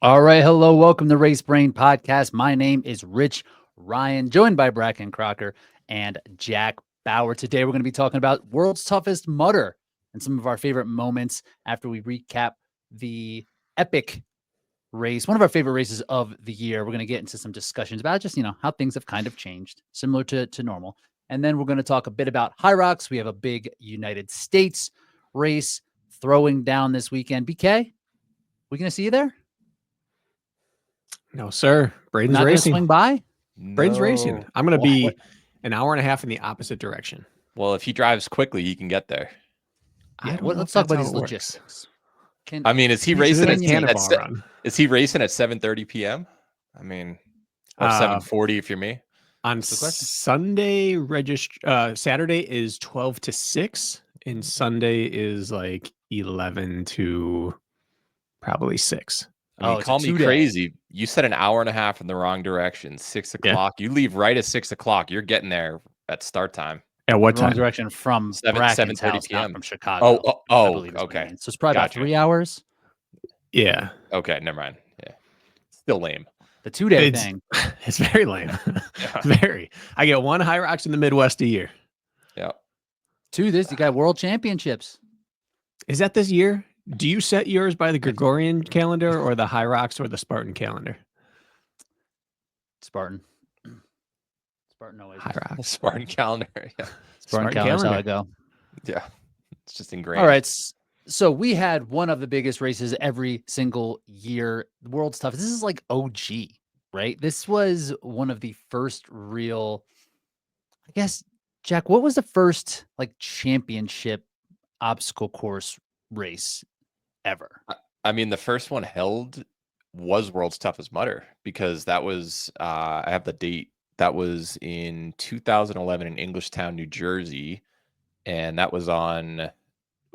All right. Hello. Welcome to Race Brain Podcast. My name is Rich Ryan, joined by Bracken Crocker and Jack Bauer. Today, we're going to be talking about world's toughest mudder and some of our favorite moments after we recap the epic race, one of our favorite races of the year. We're going to get into some discussions about just, how things have kind of changed, similar to normal. And then we're going to talk a bit about HYROX. We have a big United States race throwing down this weekend. BK, we going to see you there? No, sir. Braden's Not going to racing. swing by? Braden's racing. I'm going to be What? an hour and a half in the opposite direction. Well, if he drives quickly, he can get there. Yeah, I don't know let's if talk that's about how these it works. logistics. I mean, is he This isn't racing a at cannonball run. Is he racing at 7:30 p.m.? I mean, or 7:40 if you're me. On Sunday, Saturday is 12 to 6, and Sunday is like 11 to probably 6. I mean, Oh, it's call a me two-day. crazy. You said an hour and a half in the wrong direction. 6 o'clock. You leave right at 6 o'clock. You're getting there at start time. At what Wrong time? direction from 7:30 Bracken's house, not p.m. from Chicago. I believe is what okay. he means. So it's probably about Gotcha. 3 hours. Yeah. Okay, never mind. Yeah, still lame. The 2-day thing. It's very lame. Very. I get one HYROX in the Midwest a year. Yeah. You got world championships. Is that this year? Do you set yours by the Gregorian calendar or the HYROX or the Spartan calendar? Spartan always. HYROX. Spartan calendar. Yeah. Spartan calendar's how I go. Yeah. It's just ingrained. All right. So we had one of the biggest races every single year. The world's toughest. This is like OG, right? This was one of the first real, I guess, Jack, what was the first like championship obstacle course race ever? I mean, the first one held was World's Toughest Mudder because that was, I have the date, that was in 2011 in Englishtown, New Jersey. And that was on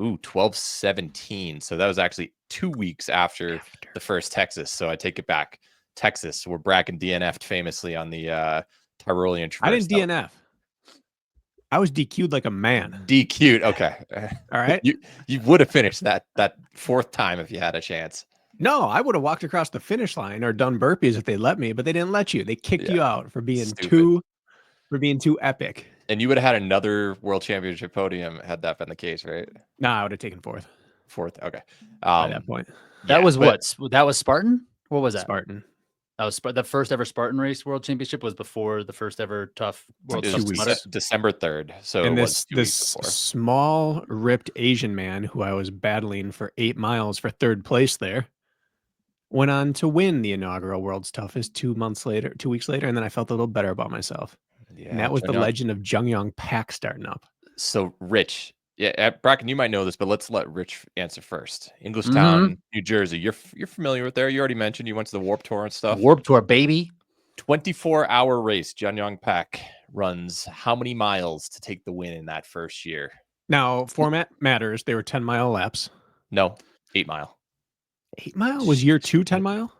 12/17. So that was actually 2 weeks after the first Texas. So I take it back. Texas, where Bracken DNF'd famously on the Tyrolean Traverse. I didn't DNF. I was DQ'd like a man. DQ'd. Okay. All right. You would have finished that fourth time if you had a chance. No, I would have walked across the finish line or done burpees if they let me, but they didn't let you. They kicked you out for being too epic. And you would have had another world championship podium had that been the case, right? Nah, I would have taken fourth. Fourth. Okay. By that point. That was what? That was Spartan? What was that? Spartan. That was the first ever Spartan race world championship was before the first ever tough world toughest December 3rd. So and it this small ripped Asian man who I was battling for 8 miles for third place there went on to win the inaugural World's Toughest 2 weeks later, and then I felt a little better about myself. Yeah, and that was the legend of Jung Pak starting up. So Rich, Bracken, you might know this, but let's let Rich answer first. Englishtown, New Jersey. You're familiar with there. You already mentioned you went to the Warped Tour and stuff. Warped Tour, baby. 24-hour race. Jung Pak runs how many miles to take the win in that first year? Now, format matters. They were 10-mile laps. No, 8 mile. 8 mile? Was year 2 10 mile?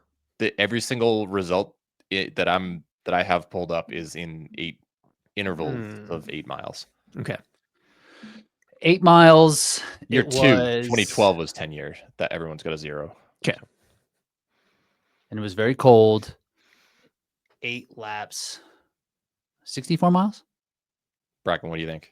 Every single result that I have pulled up is in 8 intervals of 8 miles. Okay. 8 miles. Year 2, 2012 was 10 years. That everyone's got a 0. Okay. And it was very cold. 8 laps. 64 miles? Bracken, what do you think?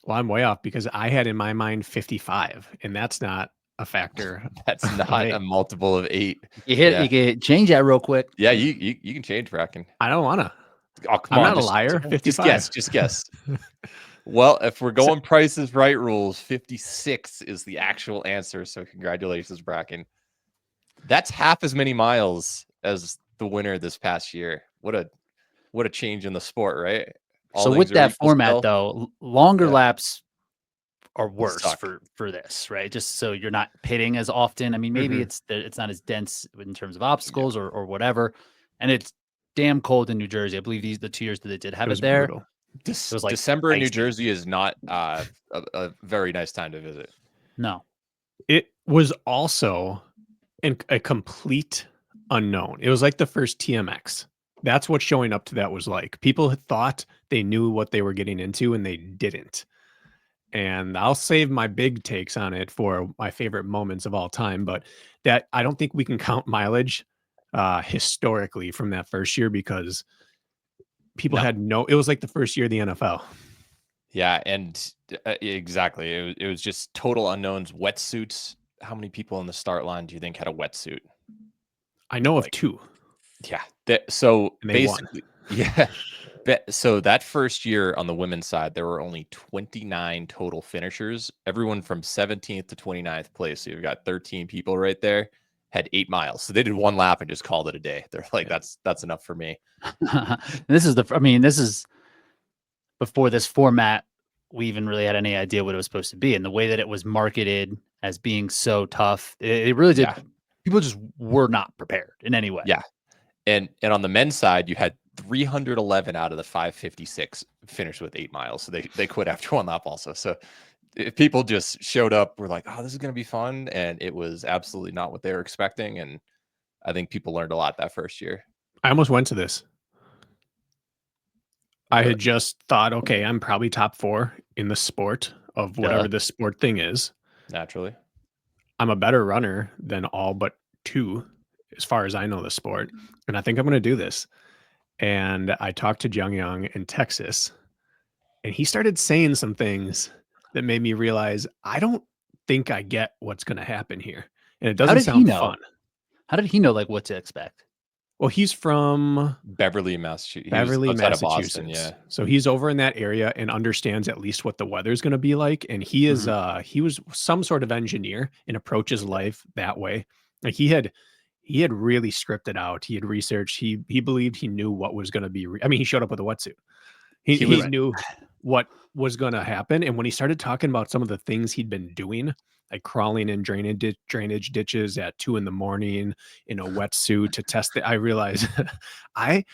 Well, I'm way off because I had in my mind 55, and that's not a factor. That's not a multiple of 8. You can change that real quick. Yeah, you can change, Bracken. I don't want to. Oh, come I'm on. not a liar. 55. Just guess. Well, if we're going Price is Right rules, 56 is the actual answer. So congratulations, Bracken. That's half as many miles as the winner this past year. What a change in the sport, right? So with that format, though, longer laps are worse for this, right? Just so you're not pitting as often. I mean, maybe it's not as dense in terms of obstacles or whatever, and it's damn cold in New Jersey. I believe the 2 years that they did have it there. Brutal. It was like December in New Jersey is not a very nice time to visit. No, it was also a complete unknown. It was like the first TMX. That's what showing up to that was like. People thought they knew what they were getting into, and they didn't. And I'll save my big takes on it for my favorite moments of all time. But that I don't think we can count mileage historically from that first year because people had it was like the first year of the NFL. Yeah, and exactly. It was just total unknowns. Wetsuits. How many people in the start line do you think had a wetsuit? I know of 2. Yeah. So And they basically, won. yeah. So that first year on the women's side, there were only 29 total finishers. Everyone from 17th to 29th place. So you've got 13 people right there. Had 8 miles. So they did 1 lap and just called it a day. They're like, that's enough for me. This is before this format, we even really had any idea what it was supposed to be. And the way that it was marketed as being so tough, it really did. Yeah. People just were not prepared in any way. Yeah. And on the men's side, you had 311 out of the 556 finished with 8 miles. So they quit after 1 lap also. So if people just showed up, were like, oh, this is going to be fun. And it was absolutely not what they were expecting. And I think people learned a lot that first year. I almost went to this. I had just thought, okay, I'm probably top 4 in the sport of whatever this sport thing is. Naturally. I'm a better runner than all but 2, as far as I know the sport. And I think I'm going to do this. And I talked to Jung Young in Texas, and he started saying some things that made me realize I don't think I get what's going to happen here. And it doesn't sound fun. How did he know like what to expect? Well, he's from Beverly, Massachusetts. Beverly, Massachusetts. Boston, yeah. So he's over in that area and understands at least what the weather's going to be like. And he is he was some sort of engineer and approaches life that way. Like he had really scripted out. He had researched. He believed he knew what was going to be. I mean, he showed up with a wetsuit. He knew what was going to happen. And when he started talking about some of the things he'd been doing, like crawling in drainage ditches at 2 a.m. in a wetsuit to test it, I realized I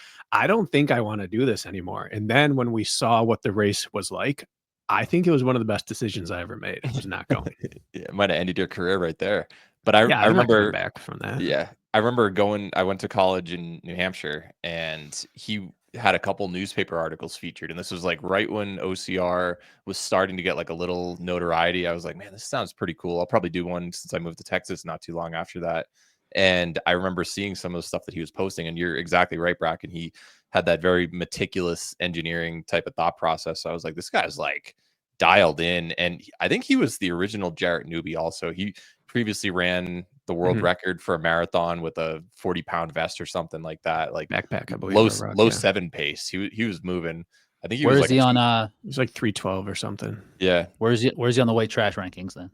don't think I want to do this anymore. And then when we saw what the race was like, I think it was one of the best decisions I ever made. Was not going. It might have ended your career right there. But I I'm remember back from that. Yeah. I remember I went to college in New Hampshire, and he had a couple newspaper articles featured. And this was like right when OCR was starting to get like a little notoriety. I was like, man, this sounds pretty cool. I'll probably do one since I moved to Texas not too long after that. And I remember seeing some of the stuff that he was posting, and you're exactly right, Bracken. He had that very meticulous engineering type of thought process. So I was like, this guy's like dialed in. And I think he was the original Jarrett Newby also. He previously ran the world record for a marathon with a 40-pound vest or something like that. Like backpack, I believe. Low 7 pace. He was moving. I think he Where was is he on he's like 312 or something. Yeah. Where's he on the white trash rankings then?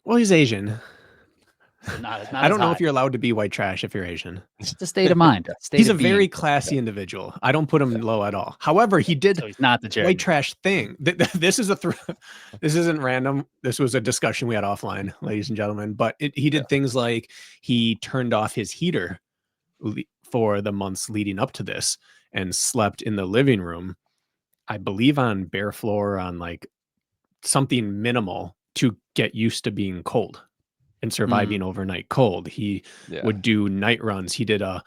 Well, he's Asian. Not I don't know if you're allowed to be white trash if you're Asian. It's a state of mind. He's a very classy individual. I don't put him low at all. However, he did so he's not the white trash thing. This is this isn't random. This was a discussion we had offline, ladies and gentlemen. But he did things like he turned off his heater for the months leading up to this and slept in the living room, I believe on bare floor on like something minimal to get used to being cold and surviving overnight cold. He would do night runs. He did I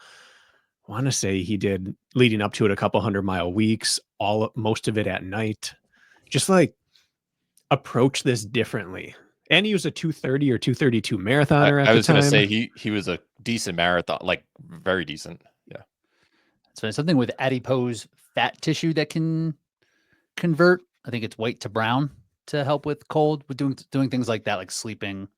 want to say he did leading up to it a couple 100-mile weeks, most of it at night. Just like approach this differently. And he was a 2:30 or 2:32 marathoner at the time. I was going to say he was a decent marathon, like very decent. Yeah. So something with adipose fat tissue that can convert. I think it's white to brown to help with cold. We're doing things like that, like sleeping,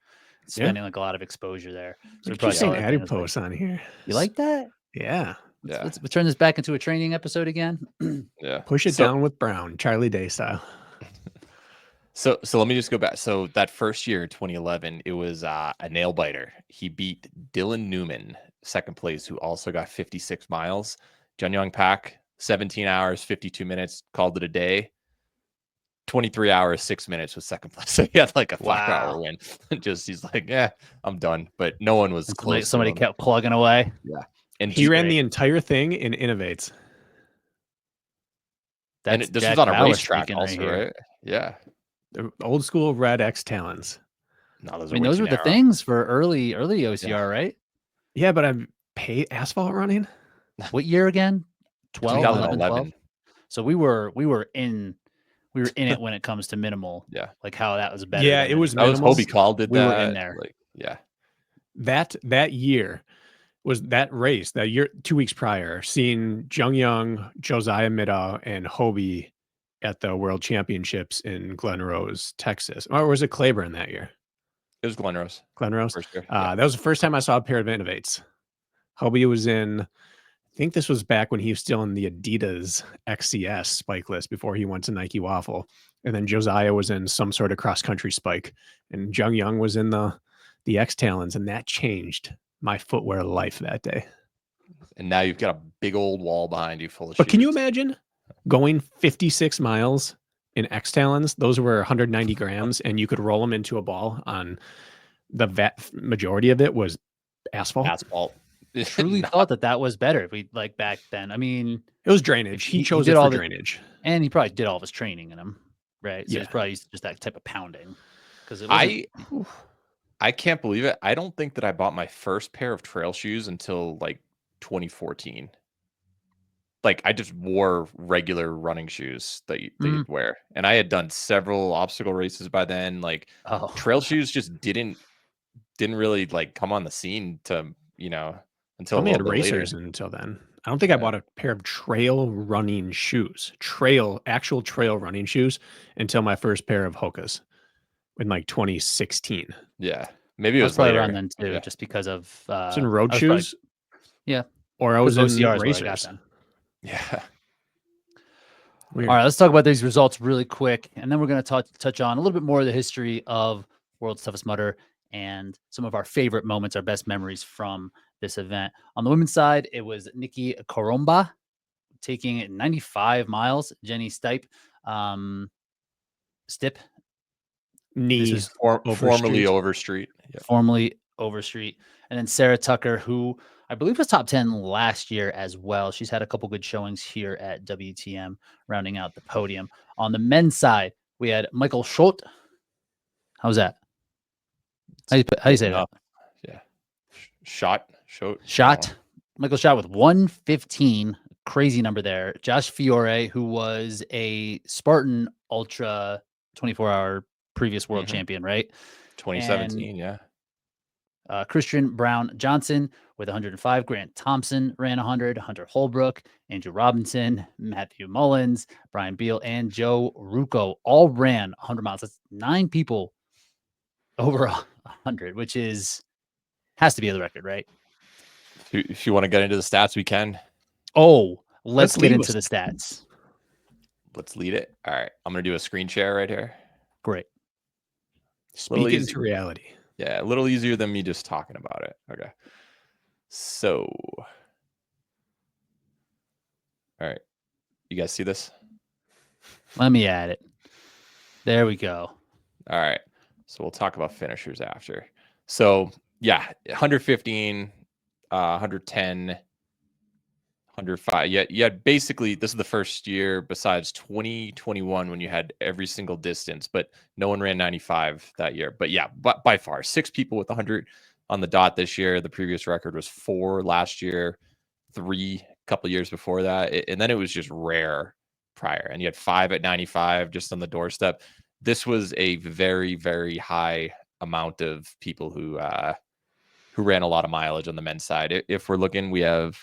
spending like a lot of exposure there. So probably saying adipose on here. You like that? Yeah. Let's turn this back into a training episode again. Yeah. Push it down with Brown, Charlie Day style. So let me just go back. So that first year, 2011, it was a nail biter. He beat Dylan Newman, second place, who also got 56 miles. Jun Young Pak, 17 hours, 52 minutes, called it a day. 23 hours, 6 minutes was second place. So he had like a 5-hour win. He's like, yeah, I'm done. But no one was close. Somebody kept plugging away. Yeah. And he ran the entire thing in Innovates. And this was on a racetrack also, right? Yeah. The old school Red X Talons. No, those were the things for early OCR, right? Yeah, but I'm asphalt running. What year again? 2011. 12. So we were in it when it comes to minimal. Yeah. Like how that was better. Yeah, it was minimal. Hobie Call did that. We were in there. Like, yeah. that year was that race that year 2 weeks prior, seeing Jung Young, Josiah Middaugh, and Hobie at the World Championships in Glen Rose, Texas. Or was it Claiborne that year? It was Glen Rose. Glen Rose. First year. Yeah. That was the first time I saw a pair of Innovates. Hobie was in. I think this was back when he was still in the Adidas XCS spike list before he went to Nike Waffle. And then Josiah was in some sort of cross country spike, and Jung Young was in the X Talons, and that changed my footwear life that day. And now you've got a big old wall behind you full of But shoes. can you imagine going 56 miles in X Talons? Those were 190 grams, and you could roll them into a ball. On the majority of it was asphalt. Asphalt. Truly thought that was better if we like back then. I mean, It was drainage. He chose did it for all the- drainage. and he probably did all of his training in them, right? So Yeah. he's probably used to just that type of pounding. Because I can't believe it. I don't think that I bought my first pair of trail shoes until like 2014. Like I just wore regular running shoes that you'd wear, and I had done several obstacle races by then. Like trail shoes just didn't really like come on the scene to until Only a had little bit later. racers until then. I don't think I bought a pair of trail running shoes, actual trail running shoes, until my first pair of Hokas in like 2016. Yeah, maybe it was was probably later. around then too, Yeah. just because of It's in road I was shoes. yeah, Or I was in OCRs where I got racers. them. Yeah. Weird. All right, let's talk about these results really quick, and then we're going to touch on a little bit more of the history of World's Toughest Mudder and some of our favorite moments, our best memories from this event. On the women's side, it was Nikki Koromba taking 95 miles. Jenny Stipe, Knee This is Overstreet. formerly Overstreet. Yep. formerly Overstreet, and then Sarah Tucker, who I believe was top 10 last year as well. She's had a couple good showings here at WTM, rounding out the podium. On the men's side, we had Michael Schott. How's that? How you say that? Yeah. Shot. Michael Schott with 1:15. Crazy number there. Josh Fiore, who was a Spartan Ultra 24-hour previous world champion, right? 2017, yeah. Christian Brown Johnson with 105. Grant Thompson ran 100. Hunter Holbrook, Andrew Robinson, Matthew Mullins, Brian Beal, and Joe Rucco all ran 100 miles. That's 9 people over 100, which has to be the record, right? If you want to get into the stats, we can. Oh, let's get lead into with the stats. Let's lead it. All right. I'm going to do a screen share right here. Great. Speak into reality. Yeah, a little easier than me just talking about it. Okay. So, all right. You guys see this? Let me add it. There we go. All right. So we'll talk about finishers after. So, yeah, 115, 110, 105. Yeah, basically, this is the first year besides 2021 when you had every single distance, but no one ran 95 that year. But yeah, by far, 6 people with 100 on the dot this year. The previous record was 4 last year, 3 a couple years before that. And then it was just rare prior. And you had 5 at 95 just on the doorstep. This was a very, very high amount of people who ran a lot of mileage on the men's side. If we're looking, we have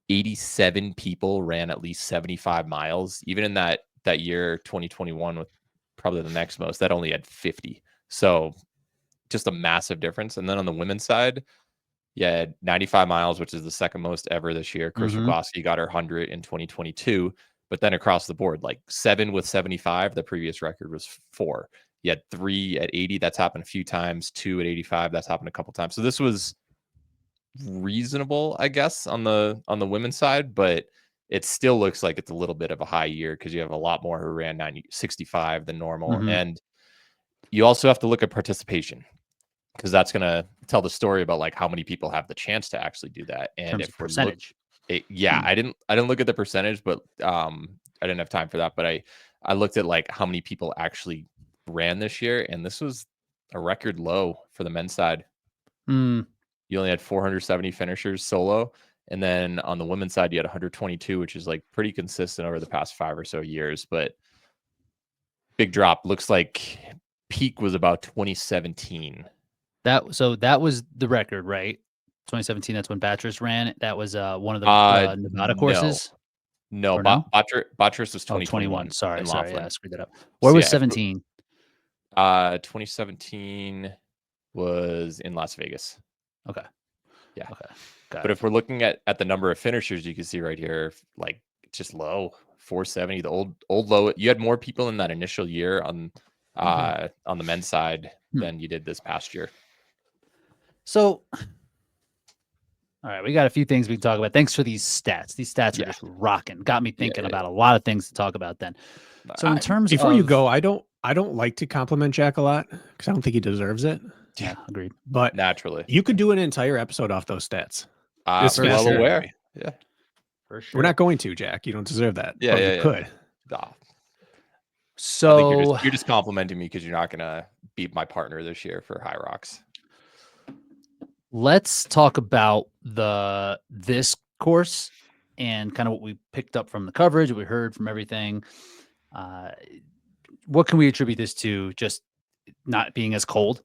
87 people ran at least 75 miles. Even in that year, 2021, with probably the next most, that only had 50. So just a massive difference. And then on the women's side, yeah, 95 miles, which is the second most ever this year. Chris Rogowski got her 100 in 2022. But then across the board, like 7 with 75, the previous record was 4. You had 3 at 80. That's happened a few times. 2 at 85. That's happened a couple times. So this was reasonable, I guess, on the women's side, but it still looks like it's a little bit of a high year because you have a lot more who ran 65 than normal. And you also have to look at participation, because that's going to tell the story about like how many people have the chance to actually do that. And if percentage, I didn't look at the percentage, but I didn't have time for that. But I looked at like how many people actually ran this year, and this was a record low for the men's side. You only had 470 finishers solo. And then on the women's side, you had 122, which is like pretty consistent over the past 5 or so years, but big drop. Looks like peak was about 2017 That was the record, right? 2017. That's when Batrus ran. That was one of the Nevada No. courses. No, Or no? Batrus was Oh, 21. 2021 Sorry, in sorry. Yeah, I Laughlin. screwed that up. Where So was yeah, 17? 2017 was in Las Vegas. Okay. Yeah. Okay. Got But it. if we're looking at the number of finishers, you can see right here, like it's just low, 470, the old low. You had more people in that initial year on the men's side Hmm. than you did this past year. So, all right, we got a few things we can talk about. Thanks for these stats. These stats are Yeah. just rocking. Got me Yeah, thinking yeah, about a lot of things to talk about then. So, in terms Before you of go, I don't like to compliment Jack a lot because I don't think he deserves it. yeah, agreed. But naturally. you could do an entire episode off those stats. It's For well sure. fascinating to aware. me. Yeah. For sure. We're not going to, Jack. You don't deserve that. Yeah, but yeah, you yeah. could. Ah, I So think you're just complimenting me because you're not gonna beat my partner this year for HYROX. let's talk about this course and kind of what we picked up from the coverage, what we heard from everything. What can we attribute this to? Just not being as cold?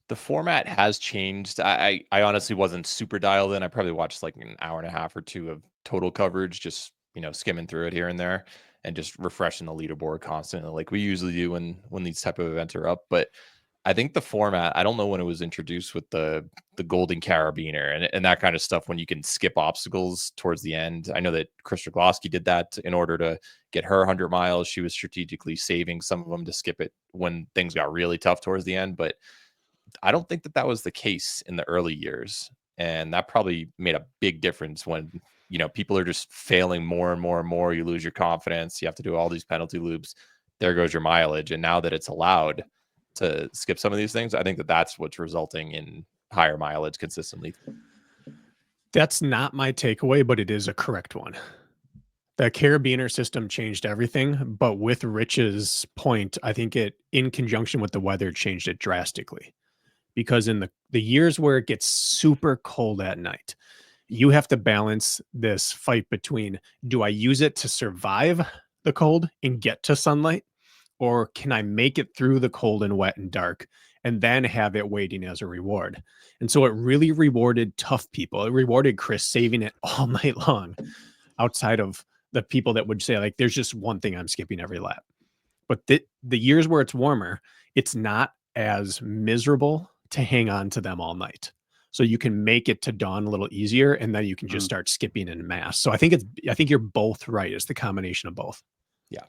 The format has changed. I honestly wasn't super dialed in. I probably watched like an hour and a half or two of total coverage, just skimming through it here and there, and just refreshing the leaderboard constantly, like we usually do when these type of events are up. But I think the format, I don't know when it was introduced with the golden carabiner and that kind of stuff, when you can skip obstacles towards the end. I know that Chris Rogloski did that in order to get her 100 miles. She was strategically saving some of them to skip it when things got really tough towards the end. But I don't think that was the case in the early years. And that probably made a big difference when, people are just failing more and more and more. You lose your confidence. You have to do all these penalty loops. There goes your mileage. And now that it's allowed to skip some of these things, I think that that's what's resulting in higher mileage consistently. That's not my takeaway, but it is a correct one. The carabiner system changed everything, but with Rich's point, I think it, in conjunction with the weather, changed it drastically. Because in the years where it gets super cold at night, you have to balance this fight between, do I use it to survive the cold and get to sunlight? Or can I make it through the cold and wet and dark and then have it waiting as a reward? And so it really rewarded tough people. It rewarded Chris saving it all night long, outside of the people that would say, like, there's just one thing I'm skipping every lap. But the years where it's warmer, it's not as miserable to hang on to them all night. So you can make it to dawn a little easier, and then you can just start skipping in mass. So I think you're both right. It's the combination of both. Yeah.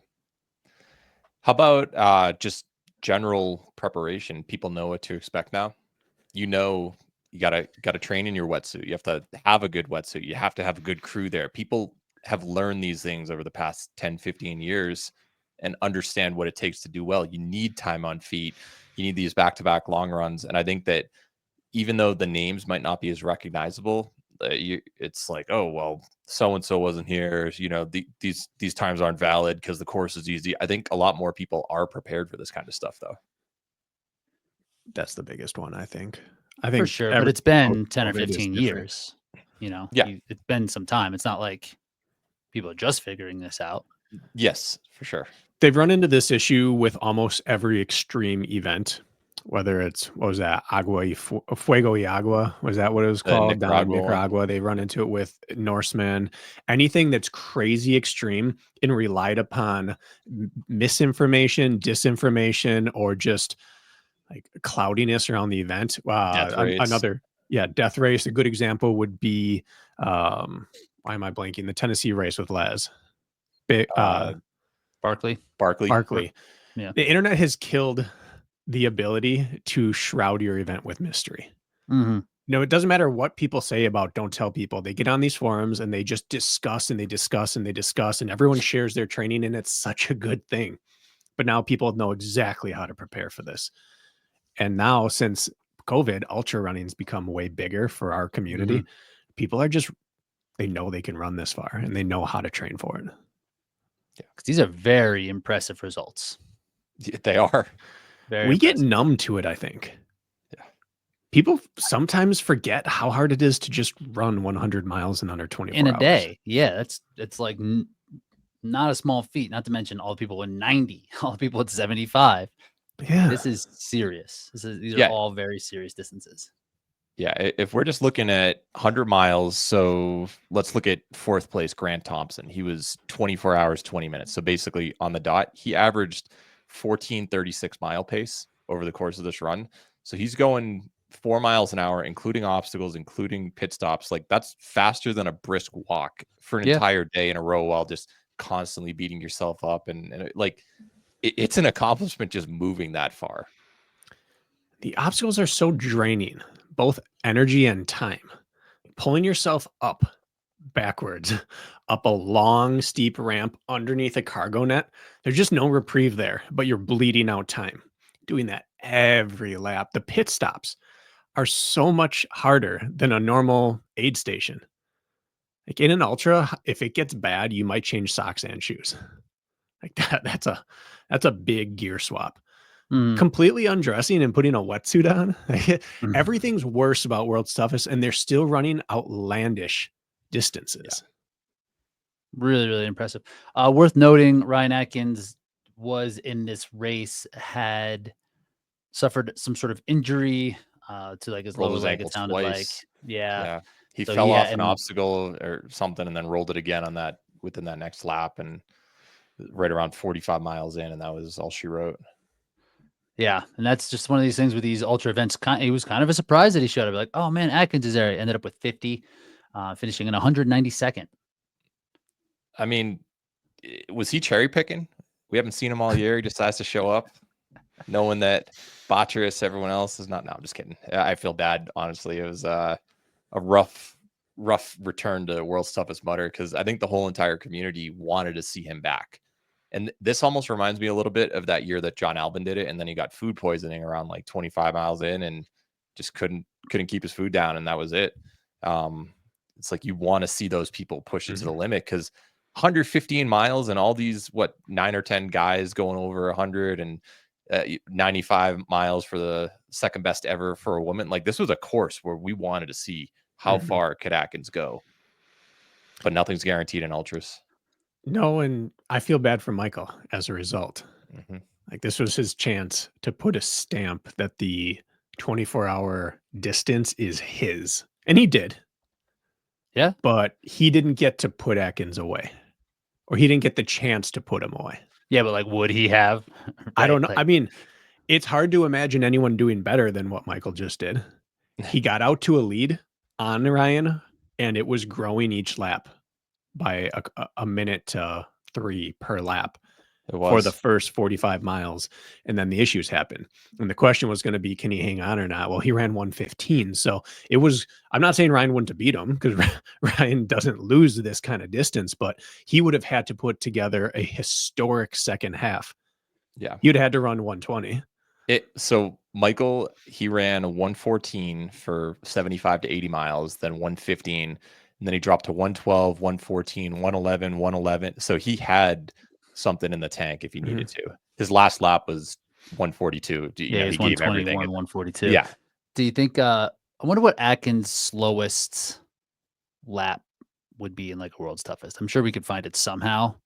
How about just general preparation? People know what to expect now. You gotta train in your wetsuit. You have to have a good wetsuit. You have to have a good crew there. People have learned these things over the past 10, 15 years and understand what it takes to do well. You need time on feet. You need these back-to-back long runs. And I think that even though the names might not be as recognizable, it's like, oh, well, so-and-so wasn't here. These times aren't valid because the course is easy. I think a lot more people are prepared for this kind of stuff, though. That's the biggest one, I think. For sure, but it's been 10 or post-COVID is 15 different. years. Yeah. It's been some time. It's not like people are just figuring this out. Yes, for sure. They've run into this issue with almost every extreme event, whether it's, what was that, Fuego y Agua? Was that what it was called? Down in Nicaragua one. Nicaragua. They run into it with Norseman. Anything that's crazy extreme and relied upon misinformation, disinformation, or just like cloudiness around the event. Death rates. Death race. A good example would be, why am I blanking? The Tennessee race with Les. Barkley. Barkley. Yeah. The internet has killed the ability to shroud your event with mystery. Mm-hmm. No, it doesn't matter what people say about don't tell people. They get on these forums and they just discuss and they discuss and they discuss, and everyone shares their training, and it's such a good thing. But now people know exactly how to prepare for this. And now, since COVID, ultra running's become way bigger for our community. People are they know they can run this far and they know how to train for it. Yeah, because these are very impressive results. They are. Very we get impressive. numb to it, I think. Yeah. People sometimes forget how hard it is to just run 100 miles in under 24 in a hours. day. Yeah, it's like not a small feat. Not to mention all the people with 90, all the people with 75. Yeah. This is serious. These are Yeah. all very serious distances. Yeah, if we're just looking at 100 miles, so let's look at fourth place, Grant Thompson. He was 24 hours, 20 minutes. So basically on the dot, he averaged 14:36 mile pace over the course of this run. So he's going 4 miles an hour, including obstacles, including pit stops. Like that's faster than a brisk walk for an Yeah. entire day in a row while just constantly beating yourself up. It's an accomplishment just moving that far. The obstacles are so draining, both energy and time. Pulling yourself up backwards, up a long, steep ramp underneath a cargo net, there's just no reprieve there, but you're bleeding out time. Doing that every lap. The pit stops are so much harder than a normal aid station. Like in an ultra, if it gets bad, you might change socks and shoes. Like that's a big gear swap. Mhm. Completely undressing and putting a wetsuit on. Mhm. Everything's worse about World's Toughest, and they're still running outlandish distances. Really, really impressive. Worth noting, Ryan Atkins was in this race, had suffered some sort of injury to like his Rolled lower his leg, ankle it sounded like. twice. Yeah. Yeah. He So fell he off had, an and obstacle or something and then rolled it again on that within that next lap and right around 45 miles in, and that was all she wrote. yeah, and that's just one of these things with these ultra events. It was kind of a surprise that he showed up. Like, oh man, Atkins is there. He ended up with 50, finishing in 192nd. I mean, was he cherry picking? We haven't seen him all year. He decides to show up knowing that Botcharis, everyone else is not. No, I'm just kidding. I feel bad, honestly. It was a rough return to World's Toughest Mudder because I think the whole entire community wanted to see him back. And this almost reminds me a little bit of that year that John Albin did it, and then he got food poisoning around like 25 miles in, and just couldn't keep his food down, and that was it. It's like you want to see those people push it to the limit because 115 miles and all these 9 or 10 guys going over 100 and 95 miles for the second best ever for a woman. Like this was a course where we wanted to see how far could Atkins go, but nothing's guaranteed in ultras. No, and I feel bad for Michael as a result. Like this was his chance to put a stamp that the 24-hour distance is his. And he did. Yeah. But he didn't get to put Atkins away. Or he didn't get the chance to put him away. Yeah, but like, would he have? I don't know. Like, I mean, it's hard to imagine anyone doing better than what Michael just did. He got out to a lead on Ryan, and it was growing each lap by a minute to 3 per lap for the first 45 miles. And then the issues happened. And the question was going to be, can he hang on or not? Well, he ran 115. So it was, I'm not saying Ryan wouldn't have beat him because Ryan doesn't lose this kind of distance, but he would have had to put together a historic second half. Yeah. You'd had to run 120. So Michael, he ran a 114 for 75 to 80 miles, then 115, and then he dropped to 112, 114, 111, 111. So he had something in the tank if he needed to. His last lap was 142. yeah, He gave everything. 142. Yeah. Do you think? I wonder what Atkins' slowest lap would be in like a World's Toughest. I'm sure we could find it somehow.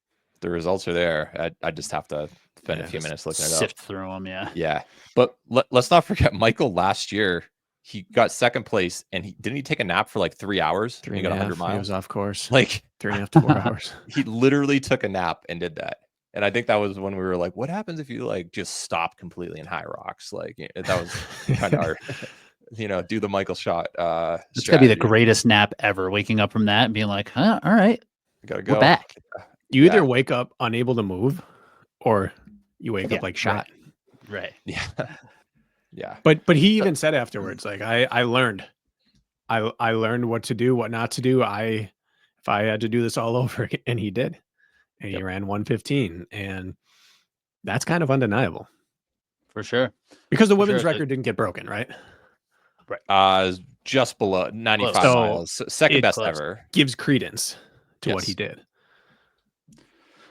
The results are there. I just have to spend a few minutes looking it up. Sift through them, yeah. Yeah. But let's not forget Michael last year. He got second place and didn't he take a nap for like 3 hours? 3 he got 100 miles. He was off course. Like 3.5 to 4 hours. He literally took a nap and did that. And I think that was when we were like, what happens if you like just stop completely in HYROX? Like that was kind of our, do the Michael shot. It's gotta be the greatest nap ever. Waking up from that and being like, huh, all right, gotta go. We're back. You either wake up unable to move or you wake up like shot. Right. Yeah. Yeah. But he even said afterwards, like, I learned. I learned what to do, what not to do. If I had to do this all over again, and he did. And he ran 115. And that's kind of undeniable. For sure. Because the women's record didn't get broken, right? Right. Just below 95 miles. Second best ever. Gives credence to what he did.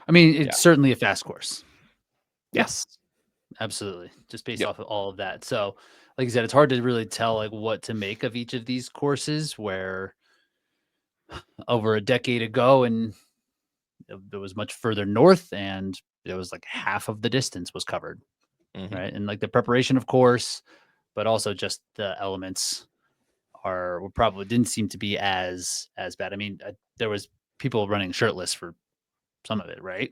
I mean, it's certainly a fast course. Yes. Absolutely. Just based off of all of that. So, like you said, it's hard to really tell like what to make of each of these courses where over a decade ago and it was much further north and it was like half of the distance was covered. Mhm. right? And like the preparation, of course, but also just the elements were probably didn't seem to be as bad. I mean, there was people running shirtless for some of it, right?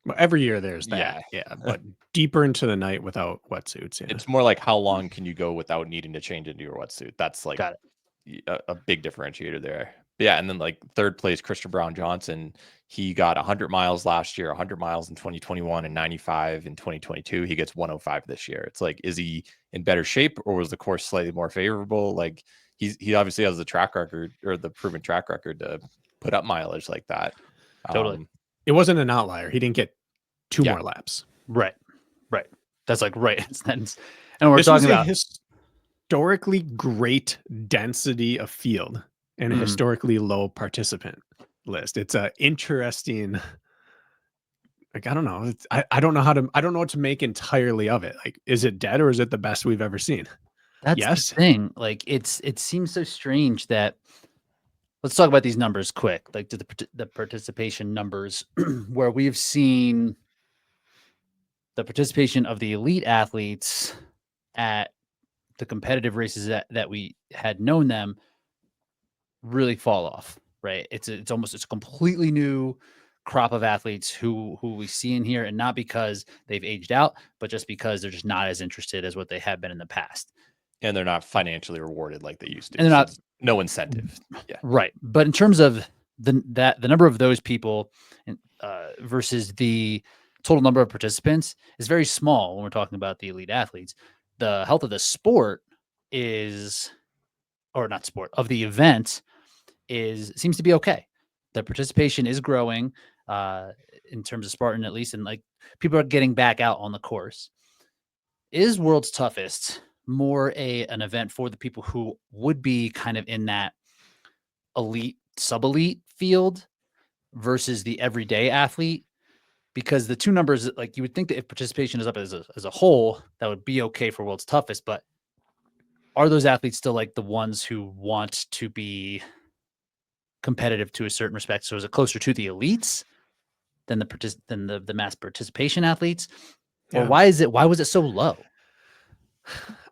Well, every year there's Yeah. that, yeah, but deeper into the night without wetsuits, yeah. It's more like how long can you go without needing to change into your wetsuit? That's like Got it. a big differentiator there. But yeah, and then like third place, Christian Brown Johnson, he got 100 miles last year, 100 miles in 2021, and 95 in 2022. He gets 105 this year. It's like, is he in better shape, or was the course slightly more favorable? Like he obviously has the track record, or the proven track record, to put up mileage like that. Totally. It wasn't an outlier. He didn't get 2 Yeah. more laps. Right. That's like right. And we're This talking was a about historically great density of field and a Mhm. historically low participant list. It's a interesting, like, I don't know. I don't know I don't know what to make entirely of it. Like, is it dead, or is it the best we've ever seen? that's Yes. the thing. Like it seems so strange that let's talk about these numbers quick, like the participation numbers, where we've seen the participation of the elite athletes at the competitive races that we had known them really fall off, right? It's a completely new crop of athletes who we see in here, and not because they've aged out, but just because they're just not as interested as what they have been in the past. And they're not financially rewarded like they used to. And they're So not it's no incentive. Yeah. right. But in terms of the number of those people versus the total number of participants is very small when we're talking about the elite athletes. The health of the sport is, or not sport, of the event seems to be okay. The participation is growing in terms of Spartan, at least, and like people are getting back out on the course. Is World's Toughest more an event for the people who would be kind of in that elite, sub-elite field versus the everyday athlete? Because the two numbers, like you would think that if participation is up as a whole, that would be okay for World's Toughest. But are those athletes still like the ones who want to be competitive to a certain respect? So is it closer to the elites than the mass participation athletes? Or Yeah. why was it so low?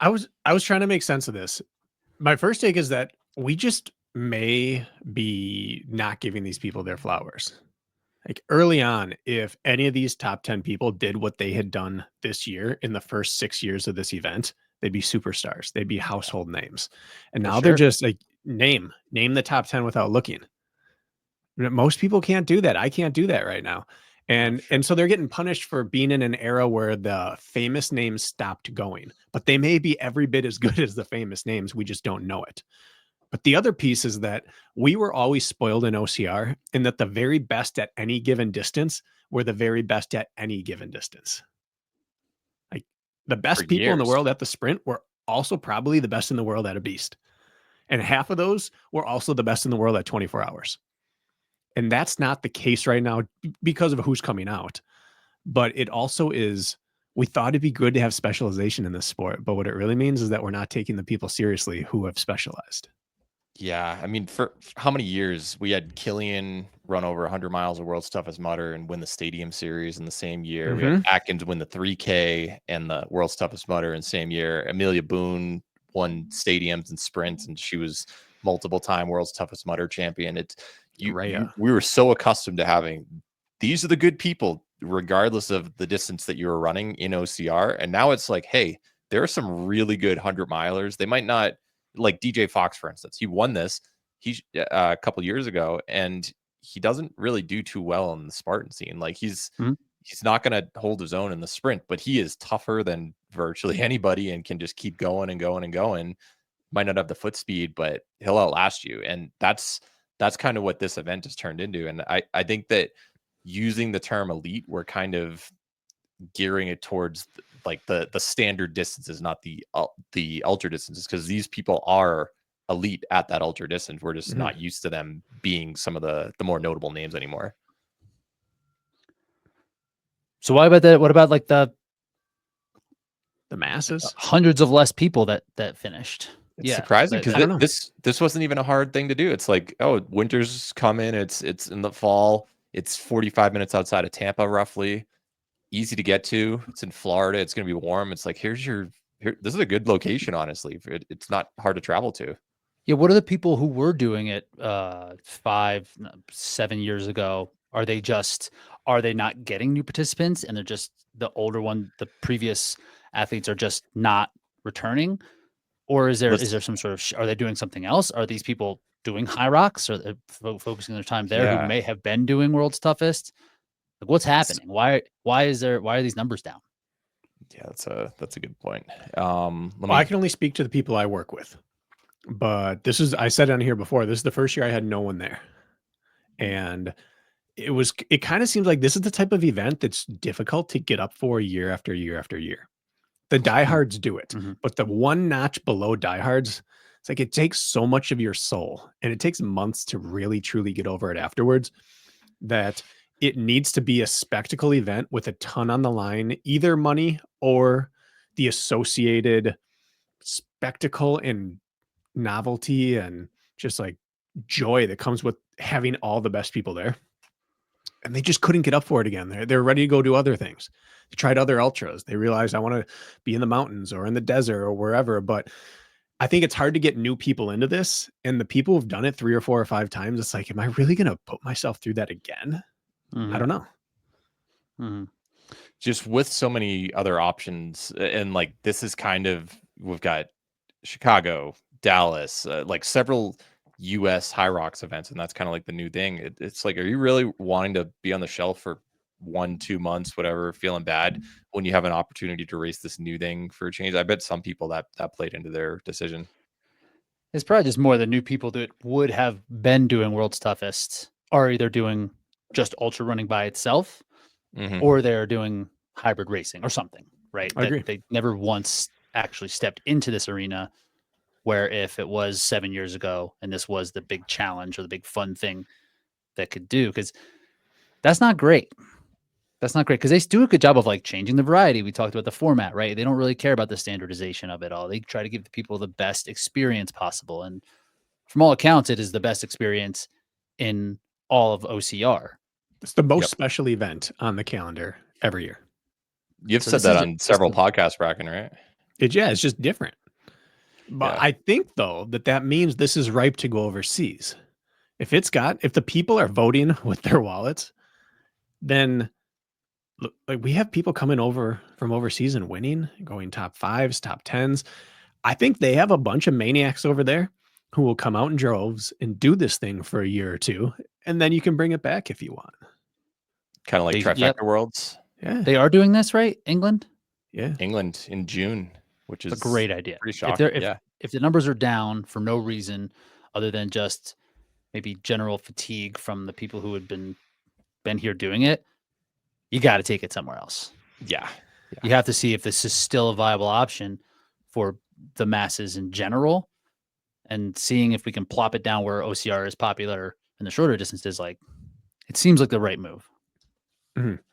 I was trying to make sense of this. My first take is that we just may be not giving these people their flowers. Like, early on, if any of these top 10 people did what they had done this year in the first 6 years of this event, they'd be superstars. They'd be household names. And For now they're sure. just like, name the top 10 without looking. Most people can't do that. I can't do that right now. And so they're getting punished for being in an era where the famous names stopped going, but they may be every bit as good as the famous names. We just don't know it. But the other piece is that we were always spoiled in OCR in that the very best at any given distance were the very best at any given distance. Like, the best For people in the years. world at the sprint were also probably the best in the world at a beast. And half of those were also the best in the world at 24 hours. And that's not the case right now because of who's coming out. But it also is, we thought it'd be good to have specialization in this sport. But what it really means is that we're not taking the people seriously who have specialized. Yeah, I mean, for how many years we had Killian run over 100 miles of World's Toughest Mudder and win the Stadium Series in the same year. We had Atkins win the 3K and the World's Toughest Mudder in the same year. Amelia Boone won stadiums and sprints, and she was multiple-time World's Toughest Mudder champion. We were so accustomed to having these are the good people, regardless of the distance that you were running in OCR. And now it's like, hey, there are some really good 100-milers. They might not, like DJ Fox, for instance. He won this a couple years ago, and he doesn't really do too well in the Spartan scene. Like he's not going to hold his own in the sprint, but he is tougher than virtually anybody and can just keep going and going and going. Might not have the foot speed, but he'll outlast you. And that's kind of what this event has turned into. And I think that using the term elite, we're kind of gearing it towards like the standard distances, not the ultra distances, because these people are elite at that ultra distance. We're just not used to them being some of the more notable names anymore. So why about that? What about like the masses? Hundreds of less people that finished. It's surprising because this wasn't even a hard thing to do. It's like, oh, winter's coming. It's in the fall. It's 45 minutes outside of Tampa, roughly. easy to get to. It's in Florida. It's going to be warm. It's like, this is a good location, honestly. It's not hard to travel to. Yeah, what are the people who were doing it 5, 7 years ago? Are they not getting new participants, and they're just the older one, the previous athletes are just not returning? Or is there some sort of are they doing something else? Are these people doing HYROX, or focusing their time there who Yeah. may have been doing World's Toughest? Like, what's happening? Why are these numbers down? Yeah, that's a good point. I can only speak to the people I work with, but I said on here before, this is the first year I had no one there. And it kind of seems like this is the type of event that's difficult to get up for year after year after year. The diehards do it, but the one notch below diehards, it's like it takes so much of your soul, and it takes months to really truly get over it afterwards, that it needs to be a spectacle event with a ton on the line, either money or the associated spectacle and novelty and just like joy that comes with having all the best people there. And they just couldn't get up for it again. They're ready to go do other things. They tried other ultras. They realized, I want to be in the mountains or in the desert or wherever. But I think it's hard to get new people into this. And the people who've done it 3 or 4 or 5 times, it's like, am I really going to put myself through that again? I don't know. Just with so many other options, and like this is kind of, we've got Chicago, Dallas, like several US HYROX events, and that's kind of like the new thing. It's like, are you really wanting to be on the shelf for 1-2 months, whatever, feeling bad when you have an opportunity to race this new thing for a change? I bet some people that played into their decision. It's probably just more the new people that would have been doing World's Toughest are either doing just ultra running by itself, or they're doing hybrid racing or something, right? I agree. They never once actually stepped into this arena, where if it was 7 years ago and this was the big challenge or the big fun thing that could do, because that's not great. That's not great, because they do a good job of like changing the variety. We talked about the format, right? They don't really care about the standardization of it all. They try to give the people the best experience possible. And from all accounts, it is the best experience in all of OCR. It's the most special event on the calendar every year. You've said that on several podcasts, Bracken, right? It's just different. But I think, though, that means this is ripe to go overseas. If the people are voting with their wallets, then look, like, we have people coming over from overseas and winning, going top 5s, top 10s. I think they have a bunch of maniacs over there who will come out in droves and do this thing for a year or 2, and then you can bring it back if you want. Kind of like Trifecta Worlds. Yeah. They are doing this, right? England? Yeah. England in June, which is a great idea. Pretty shocking. If the numbers are down for no reason other than just maybe general fatigue from the people who had been here doing it, you got to take it somewhere else. Yeah. You have to see if this is still a viable option for the masses in general, and seeing if we can plop it down where OCR is popular in the shorter distances. Like, it seems like the right move.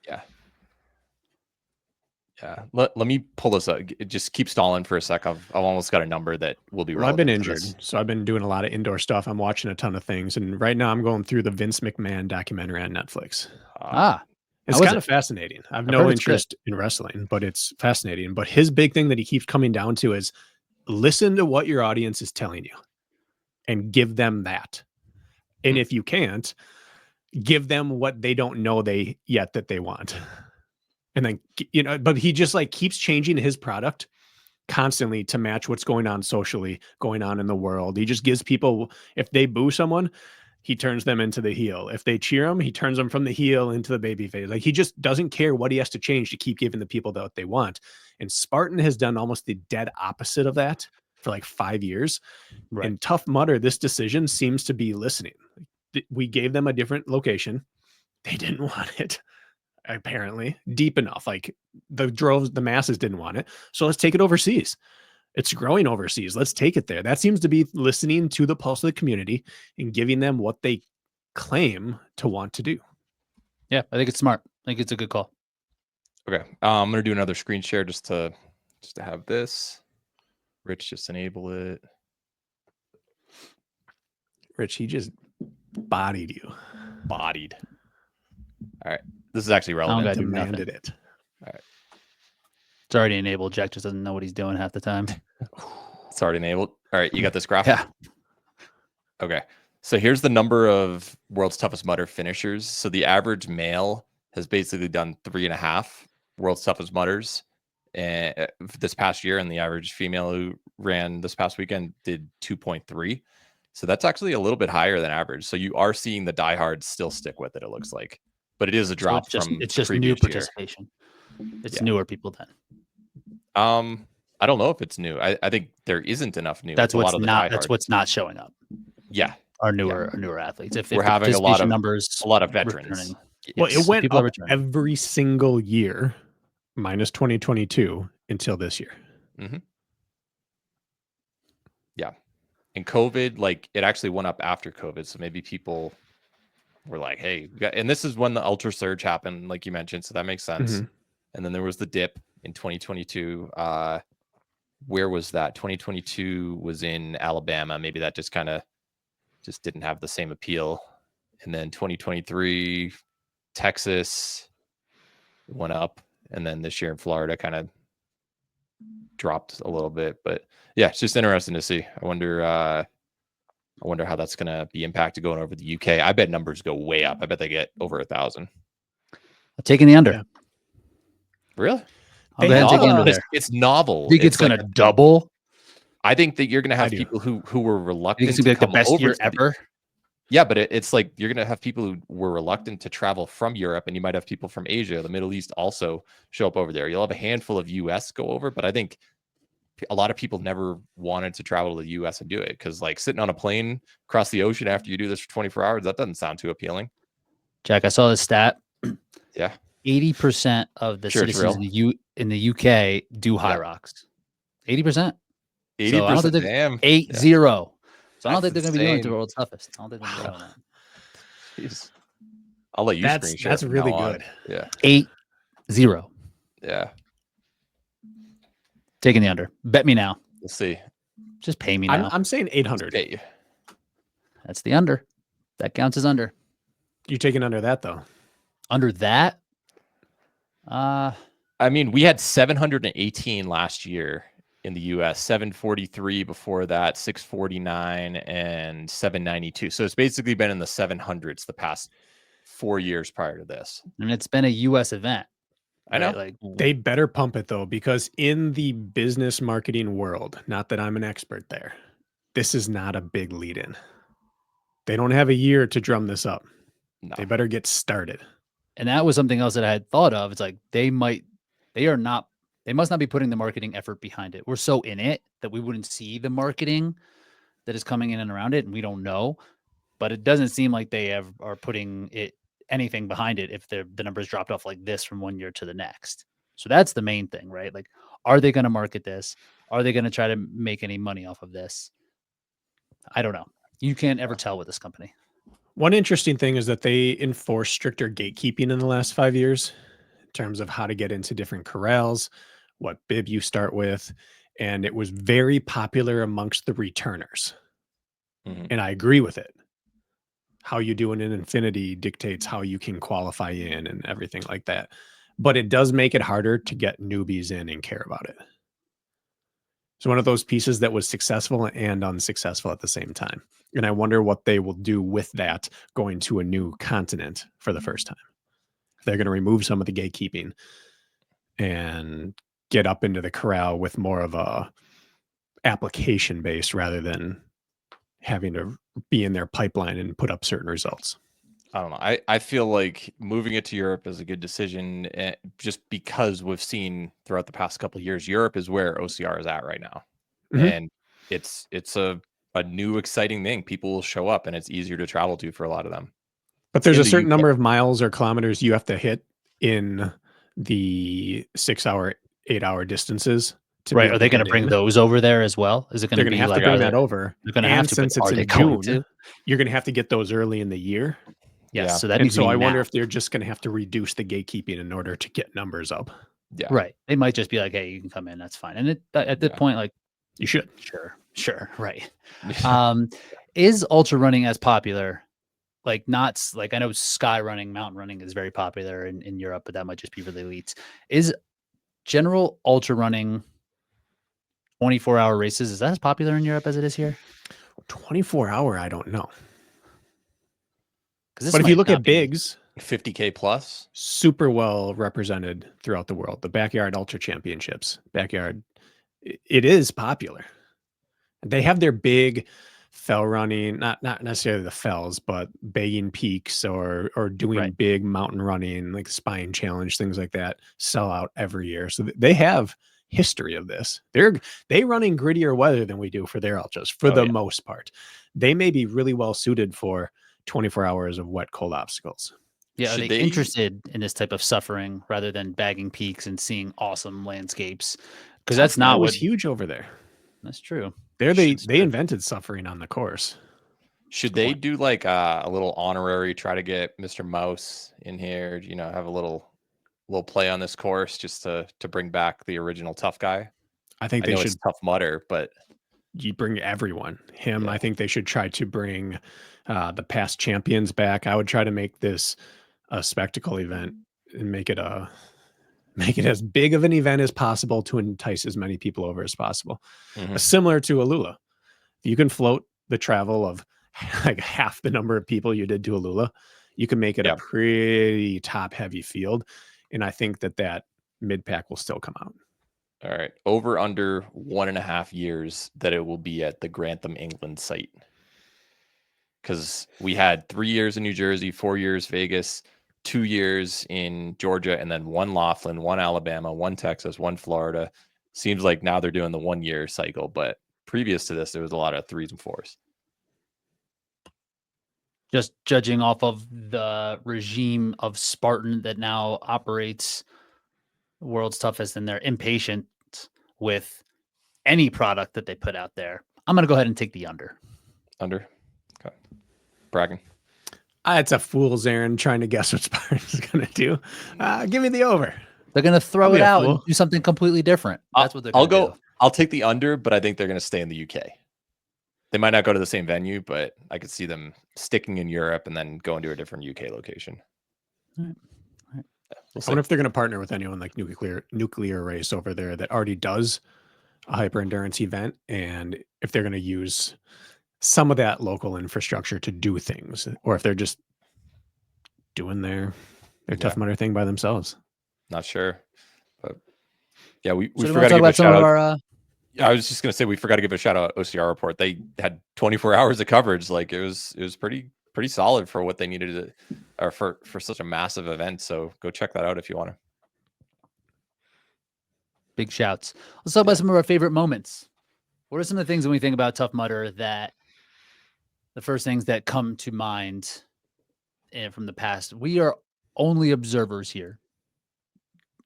Yeah. Let me pull this up. Just keep stalling for a sec. I've almost got a number that will be relevant. I've been injured, so I've been doing a lot of indoor stuff. I'm watching a ton of things, and right now I'm going through the Vince McMahon documentary on Netflix. It's kind of fascinating. I've no interest in wrestling, but it's fascinating. But his big thing that he keeps coming down to is listen to what your audience is telling you and give them that. And if you can't, give them what they don't know that they want. And then, but he just like keeps changing his product constantly to match what's going on socially, going on in the world. He just gives people, if they boo someone, he turns them into the heel. If they cheer him, he turns them from the heel into the baby face. Like, he just doesn't care what he has to change to keep giving the people what they want. And Spartan has done almost the dead opposite of that for like 5 years. Right. And Tough Mudder, this decision seems to be listening. We gave them a different location. They didn't want it, apparently, deep enough. Like, the masses didn't want it. So let's take it overseas. It's growing overseas. Let's take it there. That seems to be listening to the pulse of the community and giving them what they claim to want to do. Yeah, I think it's smart. I think it's a good call. Okay. I'm going to do another screen share just to have this. Rich, just enable it. Rich, he just bodied you. Bodied. All right. This is actually relevant. Demanded it. It's already enabled. Jack just doesn't know what he's doing half the time. It's already enabled. All right, you got this graphic? Yeah. Okay. So here's the number of world's toughest mudder finishers. So the average male has basically done 3.5 world's toughest mudders this past year, and the average female who ran this past weekend did 2.3. So that's actually a little bit higher than average. So you are seeing the diehards still stick with it, it looks like. But it is a drop from it's just new previous year. participation. It's newer people then. I don't know if it's new. I think there isn't enough new. That's It's a lot what's of the not. diehard. That's what's not showing up. Yeah, Our newer athletes. If we're the having a lot participation of numbers, veterans. returning. Well, Yes, it went people are up returning. every single year, minus 2022 until this year. Mm-hmm. Yeah, and COVID, like it actually went up after COVID. So maybe people were like, "Hey," and this is when the ultra surge happened, like you mentioned. So that makes sense. Mhm. And then there was the dip in 2022. Where was that? 2022 was in Alabama. Maybe that just kind of just didn't have the same appeal. And then 2023, Texas went up, and then this year in Florida kind of dropped a little bit. But yeah, it's just interesting to see. I wonder how that's going to be impacted going over the UK. I bet numbers go way up. I bet they get over 1,000. I'm taking the under. Yeah. Really? I'll go ahead and take the under It's, there. it's novel. Think it's going to double? I think that you're going to have do. people who were Think reluctant it's going to be like the come best over year to the- ever? Yeah, but it's like you're going to have people who were reluctant to travel from Europe, and you might have people from Asia, the Middle East also show up over there. You'll have a handful of US go over, but I think a lot of people never wanted to travel to the US and do it because, like, sitting on a plane across the ocean after you do this for 24 hours, that doesn't sound too appealing. Jack, I saw this stat. Yeah. 80% of the Sure, it's citizens real. in the UK do HYROX. 80%. 80%. So I don't think they're damn. 80. Yeah. So I don't That's think they're going to be doing it to insane. the world's toughest. I don't think they're going to be doing that. Jeez. I'll let you screen That's share from really now on. good. Yeah. 80. Yeah. Taking the under. Bet me now. We'll see. Just pay me now. I'm saying 800. Okay. That's the under. That counts as under. You taking under that though? Under that? I mean, we had 718 last year in the US, 743 before that, 649, and 792. So it's basically been in the 700s the past 4 years prior to this. And it's been a US event. I know. Like They better pump it though, because in the business marketing world, not that I'm an expert there, this is not a big lead in. They don't have a year to drum this up. No. They better get started. and that was something else that I had thought of. It's like they must not be putting the marketing effort behind it. We're so in it that we wouldn't see the marketing that is coming in and around it, and we don't know. But it doesn't seem like they are putting anything behind it if the numbers dropped off like this from one year to the next. So that's the main thing, right? Like, are they going to market this? Are they going to try to make any money off of this? I don't know. You can't ever tell with this company. One interesting thing is that they enforce stricter gatekeeping in the last 5 years in terms of how to get into different corrals, what bib you start with. And it was very popular amongst the returners. Mhm. And I agree with it. How you do it in Infinity dictates how you can qualify in and everything like that. But it does make it harder to get newbies in and care about it. It's one of those pieces that was successful and unsuccessful at the same time. And I wonder what they will do with that going to a new continent for the first time. They're going to remove some of the gatekeeping and get up into the corral with more of a application base rather than having to be in their pipeline and put up certain results. I don't know. I feel like moving it to Europe is a good decision just because we've seen throughout the past couple of years, Europe is where OCR is at right now. Mhm. And it's a new exciting thing. People will show up and it's easier to travel to for a lot of them. But there's in a the certain UK. number of miles or kilometers you have to hit in the 6 hour, 8 hour distances. To Right. be Are they able going to get bring in. those over there as well? Is it going They're to going to be have like, to bring are that they- over. They're going to And have to, since but it's are in they going June, to? you're going to have to get those early in the year. Yes. Yeah. So that And needs to so be I wonder now. if they're just going to have to reduce the gatekeeping in order to get numbers up. Yeah. Right. They might just be like, hey, you can come in. That's fine. And at that Yeah. point, like, You should. sure. Right. Is ultra running as popular like not like I know sky running, mountain running is very popular in Europe, but that might just be for the elites. Is general ultra running 24-hour races, is that as popular in Europe as it is here? 24-hour, I don't know. Because But if you look at bigs, 50K plus, super well represented throughout the world. The backyard ultra championships, it is popular. They have their big fell running, not necessarily the fells, but bagging peaks or doing big mountain running, like the Spine Challenge, things like that, sell out every year. So they have history of this. They run in grittier weather than we do for their ultras for the most part. They may be really well suited for 24 hours of wet, cold obstacles. Yeah, are they interested in this type of suffering rather than bagging peaks and seeing awesome landscapes? Because that's not what was huge over there. That's true. They invented suffering on the course. Should they do like a little honorary, try to get Mr. Mouse in here, you know, have a little play on this course just to bring back the original tough guy? I think they should. It's Tough Mudder, but you bring everyone. I think they should try to bring the past champions back. I would try to make this a spectacle event and make it as big of an event as possible to entice as many people over as possible. Similar to Alula. You can float the travel of like half the number of people you did to Alula. You can make it a pretty top heavy field. And I think that mid pack will still come out. All right. Over under 1.5 years that it will be at the Grantham, England site. Because we had 3 years in New Jersey, 4 years Vegas, 2 years in Georgia, and then 1 Laughlin, 1 Alabama, 1 Texas, 1 Florida. Seems like now they're doing the 1 year cycle, but previous to this, there was a lot of 3s and 4s. Just judging off of the regime of Spartan that now operates World's Toughest, and they're impatient with any product that they put out there, I'm going to go ahead and take the under. Under? Okay. Bragging. It's a fool's errand trying to guess what Spartan's going to do. Give me the over. They're going to throw it out and do something completely different. That's what they're going to do. I'll take the under, but I think they're going to stay in the UK. They might not go to the same venue, but I could see them sticking in Europe and then going to a different UK location. All right. I wonder if they're going to partner with anyone like Nuclear Race over there that already does a hyper endurance event, and if they're going to use some of that local infrastructure to do things, or if they're just doing their Tough Mudder thing by themselves. Not sure, but yeah, we so forgot to give a shout out. Yeah, I was just going to say we forgot to give a shout out OCR report. They had 24 hours of coverage. Like it was pretty solid for what they needed to, or for such a massive event. So go check that out if you want to. Big shouts. Let's talk about some of our favorite moments. What are some of the things when we think about Tough Mudder that the first things that come to mind from the past? We are only observers here.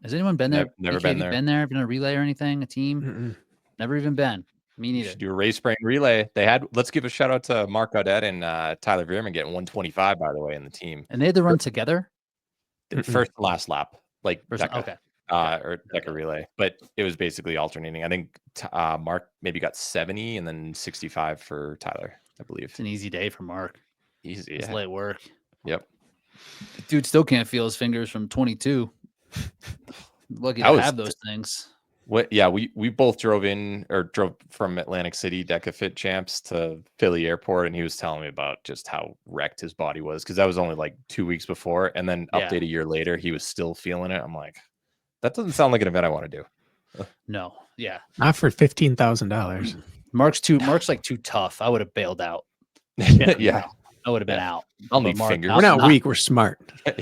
Has anyone been there? Never been there. Been there? Been a relay or anything? A team? Mm-mm. Never even been. Me neither. You should do a race brain relay. They had. Let's give a shout out to Mark Gaudet and Tyler Veerman getting 125, by the way, in the team. And they had to run together. First and last lap, like okay. Or Deca relay, but it was basically alternating. I think Mark maybe got 70 and then 65 for Tyler, I believe. It's an easy day for Mark. Easy. It's light work. Yep. Dude still can't feel his fingers from 22. Lucky to have those things. Yeah, we both drove from Atlantic City Deca Fit Champs to Philly Airport, and he was telling me about just how wrecked his body was, because that was only like 2 weeks before, and then update a year later, he was still feeling it. I'm like, that doesn't sound like an event I want to do. No, yeah, not for $15,000. Mark's like too tough. I would have bailed out. Yeah. I would have been out. I'll need fingers. We're not weak. We're smart.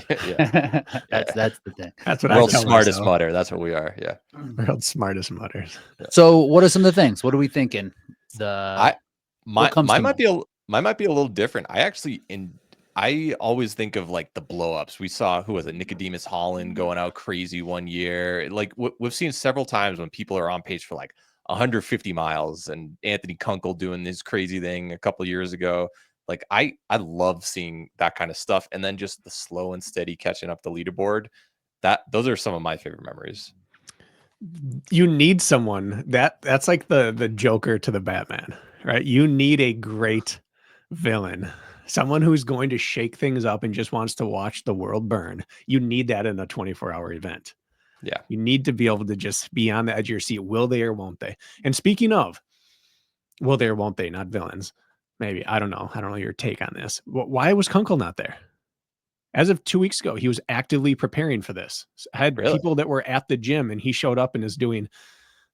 Yeah. That's the thing. That's what world's smartest mudder. That's what we are. Yeah. World's smartest mudders. So what are some of the things? What are we thinking? Mine might be a little different. I always think of like the blow-ups. We saw, who was it, Nicodemus Holland going out crazy one year. Like we've seen several times when people are on pace for like 150 miles, and Anthony Kunkel doing this crazy thing a couple of years ago. Like I love seeing that kind of stuff, and then just the slow and steady catching up the leaderboard. Those are some of my favorite memories. You need someone that's like the Joker to the Batman, right? You need a great villain Someone who's going to shake things up and just wants to watch the world burn. You need that in a 24-hour event. Yeah. You need to be able to just be on the edge of your seat. Will they or won't they? And speaking of, will they or won't they, not villains. Maybe. I don't know. I don't know your take on this. Why was Kunkel not there? As of 2 weeks ago, he was actively preparing for this. I had Really? people that were at the gym and he showed up and is doing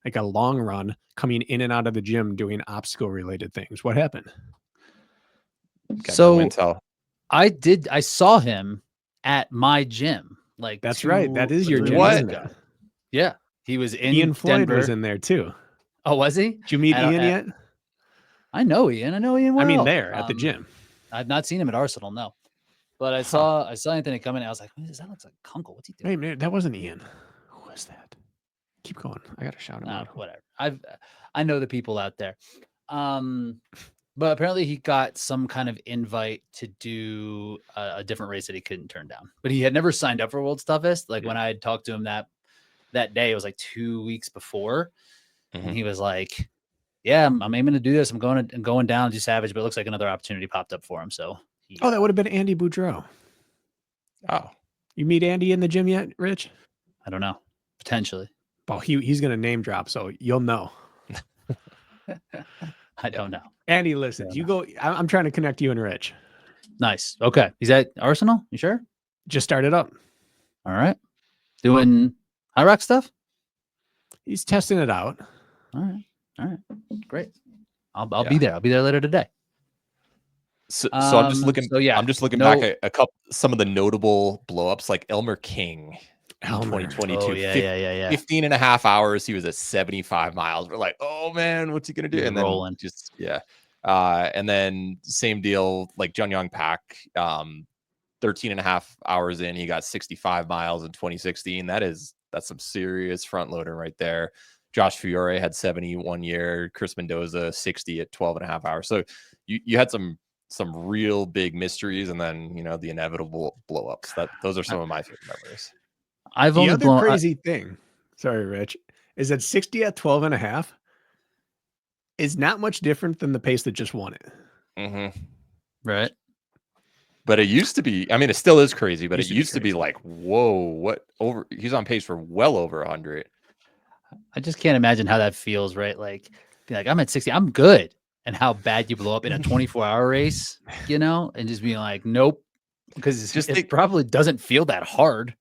like a long run, coming in and out of the gym, doing obstacle related things. What happened? Got no So intel. I saw him at my gym. Like That's right. That is your three gym, weeks isn't ago. it? Yeah. He was in Ian Floyd Denver. was in there too. Oh, was he? Did you meet Ian yet? I know Ian. I know Ian well. I mean, there at the gym. I've not seen him at Arsenal, no. But I saw Anthony come in and I was like, who is that? Looks like Kunkel. What's he doing? Wait, man, that wasn't Ian. Who was that? Keep going. I gotta shout him out. Whatever. I know the people out there. But apparently he got some kind of invite to do a different race that he couldn't turn down. But he had never signed up for World's Toughest. Like when I had talked to him that day, it was like 2 weeks before. Mm-hmm. And he was like, yeah, I'm aiming to do this. I'm going down to do Savage, but it looks like another opportunity popped up for him. So that would have been Andy Boudreau. Oh, you meet Andy in the gym yet, Rich? I don't know. Potentially. Oh, he's gonna name drop, so you'll know. I don't know. Andy, listen, you go. I'm trying to connect you and Rich. Nice. Okay. He's at Arsenal. You sure? Just started up. All right. Doing HYROX stuff? He's testing it out. All right. Great. I'll be there. I'll be there later today. So I'm just looking. So yeah, I'm just looking back at some of the notable blowups, like Elmer King in 2022. Oh, yeah. 15 and a half hours. He was at 75 miles. We're like, oh man, what's he gonna do? He's and then rolling. And then same deal, like Jun Young Pak, 13 and a half hours in, he got 65 miles in 2016. That's some serious front loading right there. Josh Fiore had 71 year, Chris Mendoza 60 at 12 and a half hours. So you had some real big mysteries, and then the inevitable blow-ups. Those are some of my favorite memories. The other crazy thing, sorry, Rich, is that 60 at 12 and a half is not much different than the pace that just won it. Mm-hmm. Right. But it used to be, I mean, it still is crazy, but it used to be like, whoa, he's on pace for well over 100. I just can't imagine how that feels, right? Like, be like, I'm at 60, I'm good. And how bad you blow up in a 24-hour race, and just being like, nope. Because it probably doesn't feel that hard.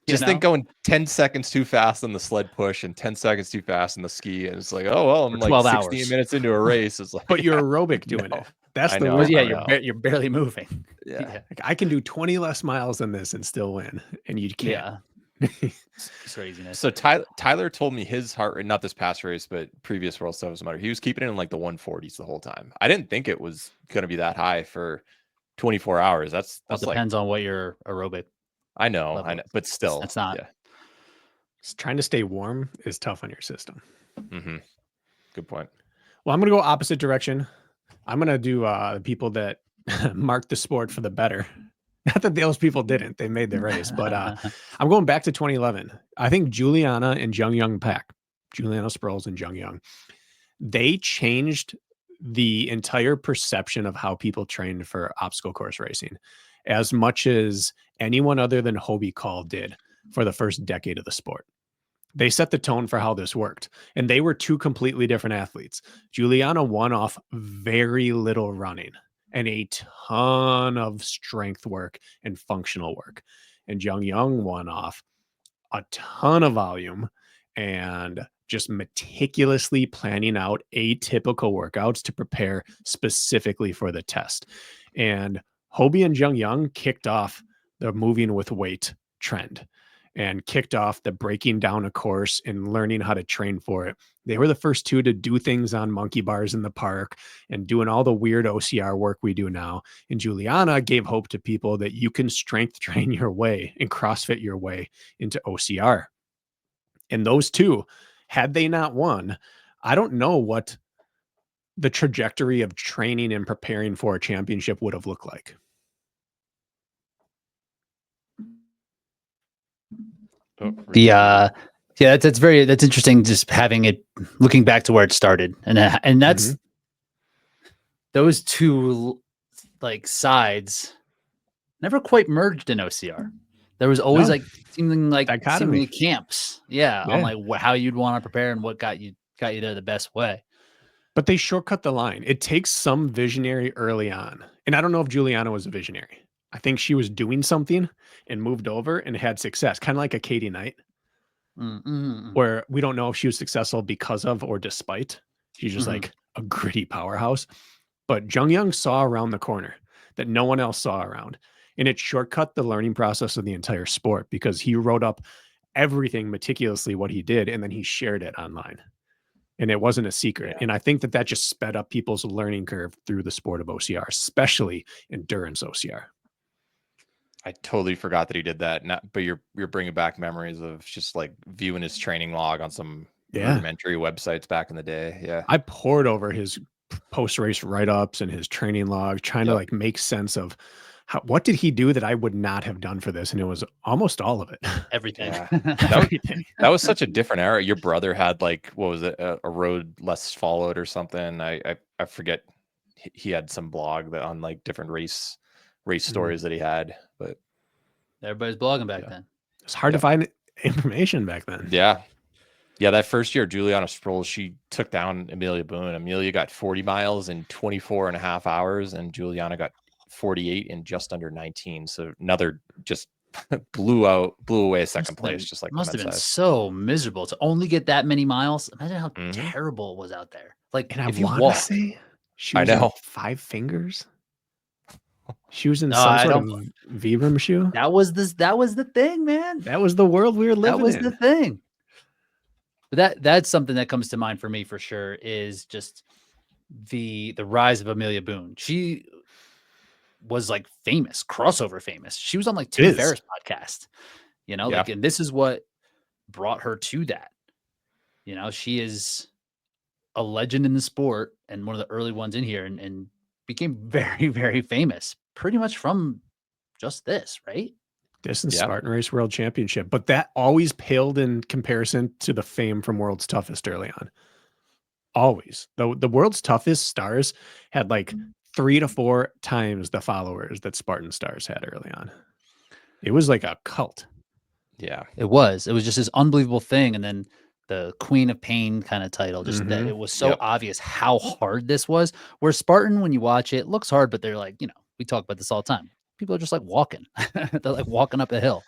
Just think going 10 seconds too fast on the sled push and 10 seconds too fast on the ski. And it's like, oh, well, I'm like 16 minutes into a race. It's like, but you're aerobic doing it. That's the worst. Yeah, you're barely moving. Yeah. Like, I can do 20 less miles than this and still win. And you can't. Yeah. It's craziness. So Tyler told me his heart rate, not this past race, but previous World Toughest Mudder, he was keeping it in like the 140s the whole time. I didn't think it was going to be that high for 24 hours. That's depends on what your aerobic. I know, but still, it's not. Yeah. Just trying to stay warm is tough on your system. Mm-hmm. Good point. Well, I'm going to go opposite direction. I'm going to do the people that marked the sport for the better. Not that those people didn't. They made the race. But I'm going back to 2011. I think Juliana and Jung Young Pak, Juliana Sproles and Jung Young, they changed the entire perception of how people trained for obstacle course racing as much as anyone other than Hobie Call did for the first decade of the sport. They set the tone for how this worked. And they were two completely different athletes. Juliana won off very little running and a ton of strength work and functional work. And Jung Young won off a ton of volume and just meticulously planning out atypical workouts to prepare specifically for the test. And Hobie and Jung Young kicked off the moving with weight trend and kicked off the breaking down a course and learning how to train for it. They were the first two to do things on monkey bars in the park and doing all the weird OCR work we do now. And Juliana gave hope to people that you can strength train your way and CrossFit your way into OCR. And those two, had they not won, I don't know what the trajectory of training and preparing for a championship would have looked like. That's interesting. Just having it, looking back to where it started, and that's those two like sides never quite merged in OCR. There was always No. like seemingly Dichotomy. camps, yeah, on Yeah. like how you'd want to prepare and what got you there the best way. But they shortcut the line. It takes some visionary early on. And I don't know if Juliana was a visionary. I think she was doing something and moved over and had success, kind of like a Katie Knight, where we don't know if she was successful because of or despite. She's just like a gritty powerhouse. But Jung Young saw around the corner that no one else saw around. And it shortcut the learning process of the entire sport because he wrote up everything meticulously what he did, and then he shared it online. And it wasn't a secret. Yeah. And I think that just sped up people's learning curve through the sport of OCR, especially endurance OCR. I totally forgot that he did that. But you're bringing back memories of just like viewing his training log on some rudimentary websites back in the day. Yeah, I poured over his post-race write-ups and his training log, trying to like make sense of what did he do that I would not have done for this, and it was almost all of it. Everything. Yeah. Everything. That was such a different era. Your brother had like, what was it, a road less followed or something? I forget. He had some blog that on like different race stories that he had, but everybody's blogging back then. It's hard to find information back then. Yeah. That first year, Juliana Sproul, she took down Amelia Boone. Amelia got 40 miles in 24 and a half hours, and Juliana got 48 in just under 19. So another just blew away second place, just like must have been so miserable to only get that many miles. Imagine how Mm-hmm. terrible it was out there. Like, and if I you want to walk, say she was in 5 fingers. She was in some sort of Vibram shoe. That was the thing, man. That was the world we were living in. That was the thing. But that's something that comes to mind for me for sure is just the rise of Amelia Boone. She was like famous, crossover famous. She was on like Tim Ferriss podcast, you know, like, and this is what brought her to that. You know, she is a legend in the sport and one of the early ones in here and became very, very famous pretty much from just this, right? Distance Spartan Race World Championship. But that always paled in comparison to the fame from World's Toughest early on. Always. The World's Toughest stars had like 3 to 4 times the followers that Spartan stars had early on. It was like a cult. Yeah. It was just this unbelievable thing. And then the Queen of Pain kind of title, just that it was so obvious how hard this was. Where Spartan, when you watch it, looks hard, but they're like, you know, we talk about this all the time. People are just like walking. They're like walking up a hill.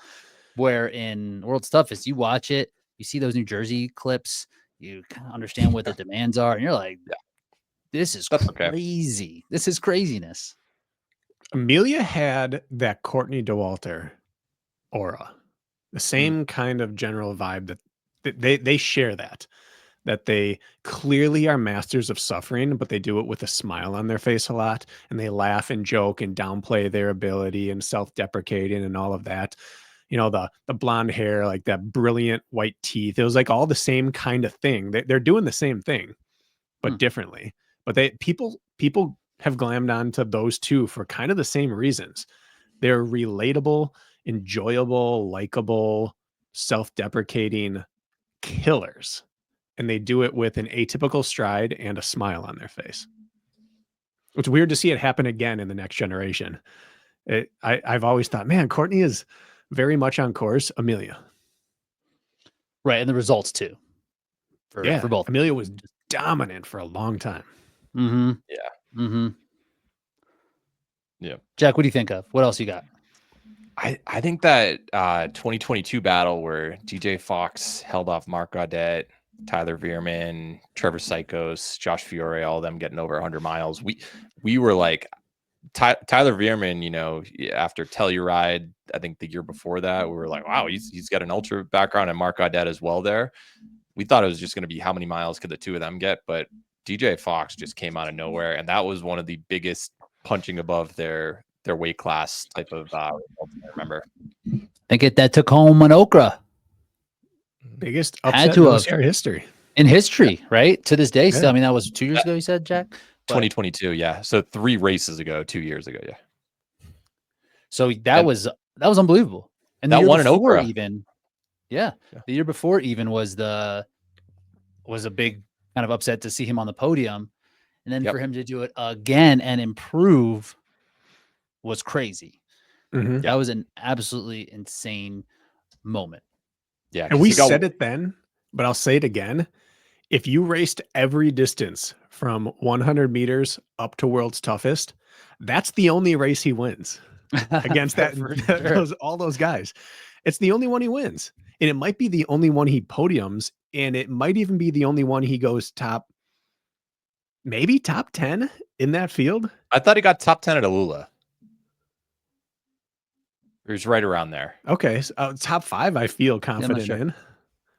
Where in World's Toughest, you watch it, you see those New Jersey clips, you kind of understand what the demands are, and you're like, this is crazy. Okay. This is craziness. Amelia had that Courtney Dauwalter aura, the same kind of general vibe that they share that they clearly are masters of suffering, but they do it with a smile on their face a lot, and they laugh and joke and downplay their ability and self-deprecating and all of that. You know, the blonde hair, like that brilliant white teeth. It was like all the same kind of thing. They're doing the same thing, but differently. But people have glammed onto those two for kind of the same reasons. They're relatable, enjoyable, likable, self-deprecating killers. And they do it with an atypical stride and a smile on their face. It's weird to see it happen again in the next generation. I've always thought, man, Courtney is very much on course. Amelia. Right. And the results too. For both. Amelia was dominant for a long time. Mm-hmm. Yeah. Mm-hmm. Yeah. Jack, what do you think of? What else you got? I think that 2022 battle where DJ Fox held off Mark Gaudet, Tyler Veerman, Trevor Sykos, Josh Fiore, all of them getting over 100 miles. We were like, Tyler Veerman, you know, after Telluride, I think the year before that, we were like, wow, he's got an ultra background, and Mark Gaudet as well there. We thought it was just going to be how many miles could the two of them get, but DJ Fox just came out of nowhere, and that was one of the biggest punching above their weight class type of results I remember. I think that took home an Okra. Biggest upset in OCR history. In history, right? To this day, still. I mean, that was 2 years ago, you said, Jack? 2022, yeah. So 3 races ago, 2 years ago, yeah. So that was unbelievable. And that won an Okra. Even, the year before even was a big kind of upset to see him on the podium. And then for him to do it again and improve was crazy. Mhm. That was an absolutely insane moment. Yeah, And we he got- said it then, but I'll say it again. If you raced every distance from 100 meters up to World's Toughest, that's the only race he wins against that For sure. all those guys. It's the only one he wins. And it might be the only one he podiums, and it might even be the only one he goes maybe top 10 in that field. I thought he got top 10 at Alula. He was right around there. Okay, so, top 5 I feel confident sure. in.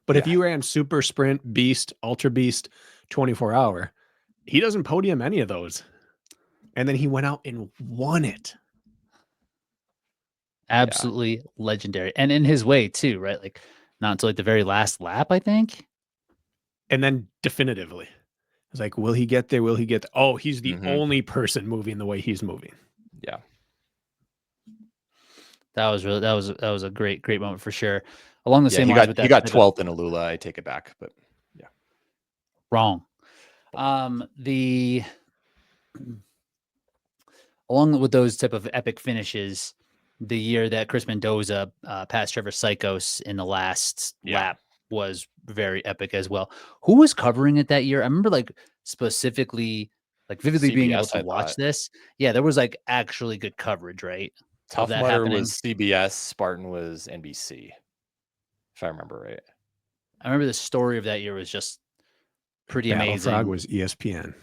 But if Yeah. you ran super sprint, beast, ultra beast, 24-hour, he doesn't podium any of those. And then he went out and won it. Absolutely legendary. And in his way too, right? Like not until like the very last lap, I think. And then definitively. It's like, will he get there? Will he get there? Oh, he's the Mhm. only person moving the way he's moving. Yeah. That was a great moment for sure. Along the Yeah, same he lines got with that he got type of- 12th in Alula. I take it back, but wrong. Along with those type of epic finishes, the year that Chris Mendoza passed Trevor Sykos in the last lap was very epic as well. Who was covering it that year? I remember like specifically, like vividly being able CBS, to I watch thought. this. Yeah, there was like actually good coverage, right? Tough that Mudder happening. was CBS, Spartan was NBC, if I remember right. I remember the story of that year was just pretty Battle amazing. Frog was ESPN.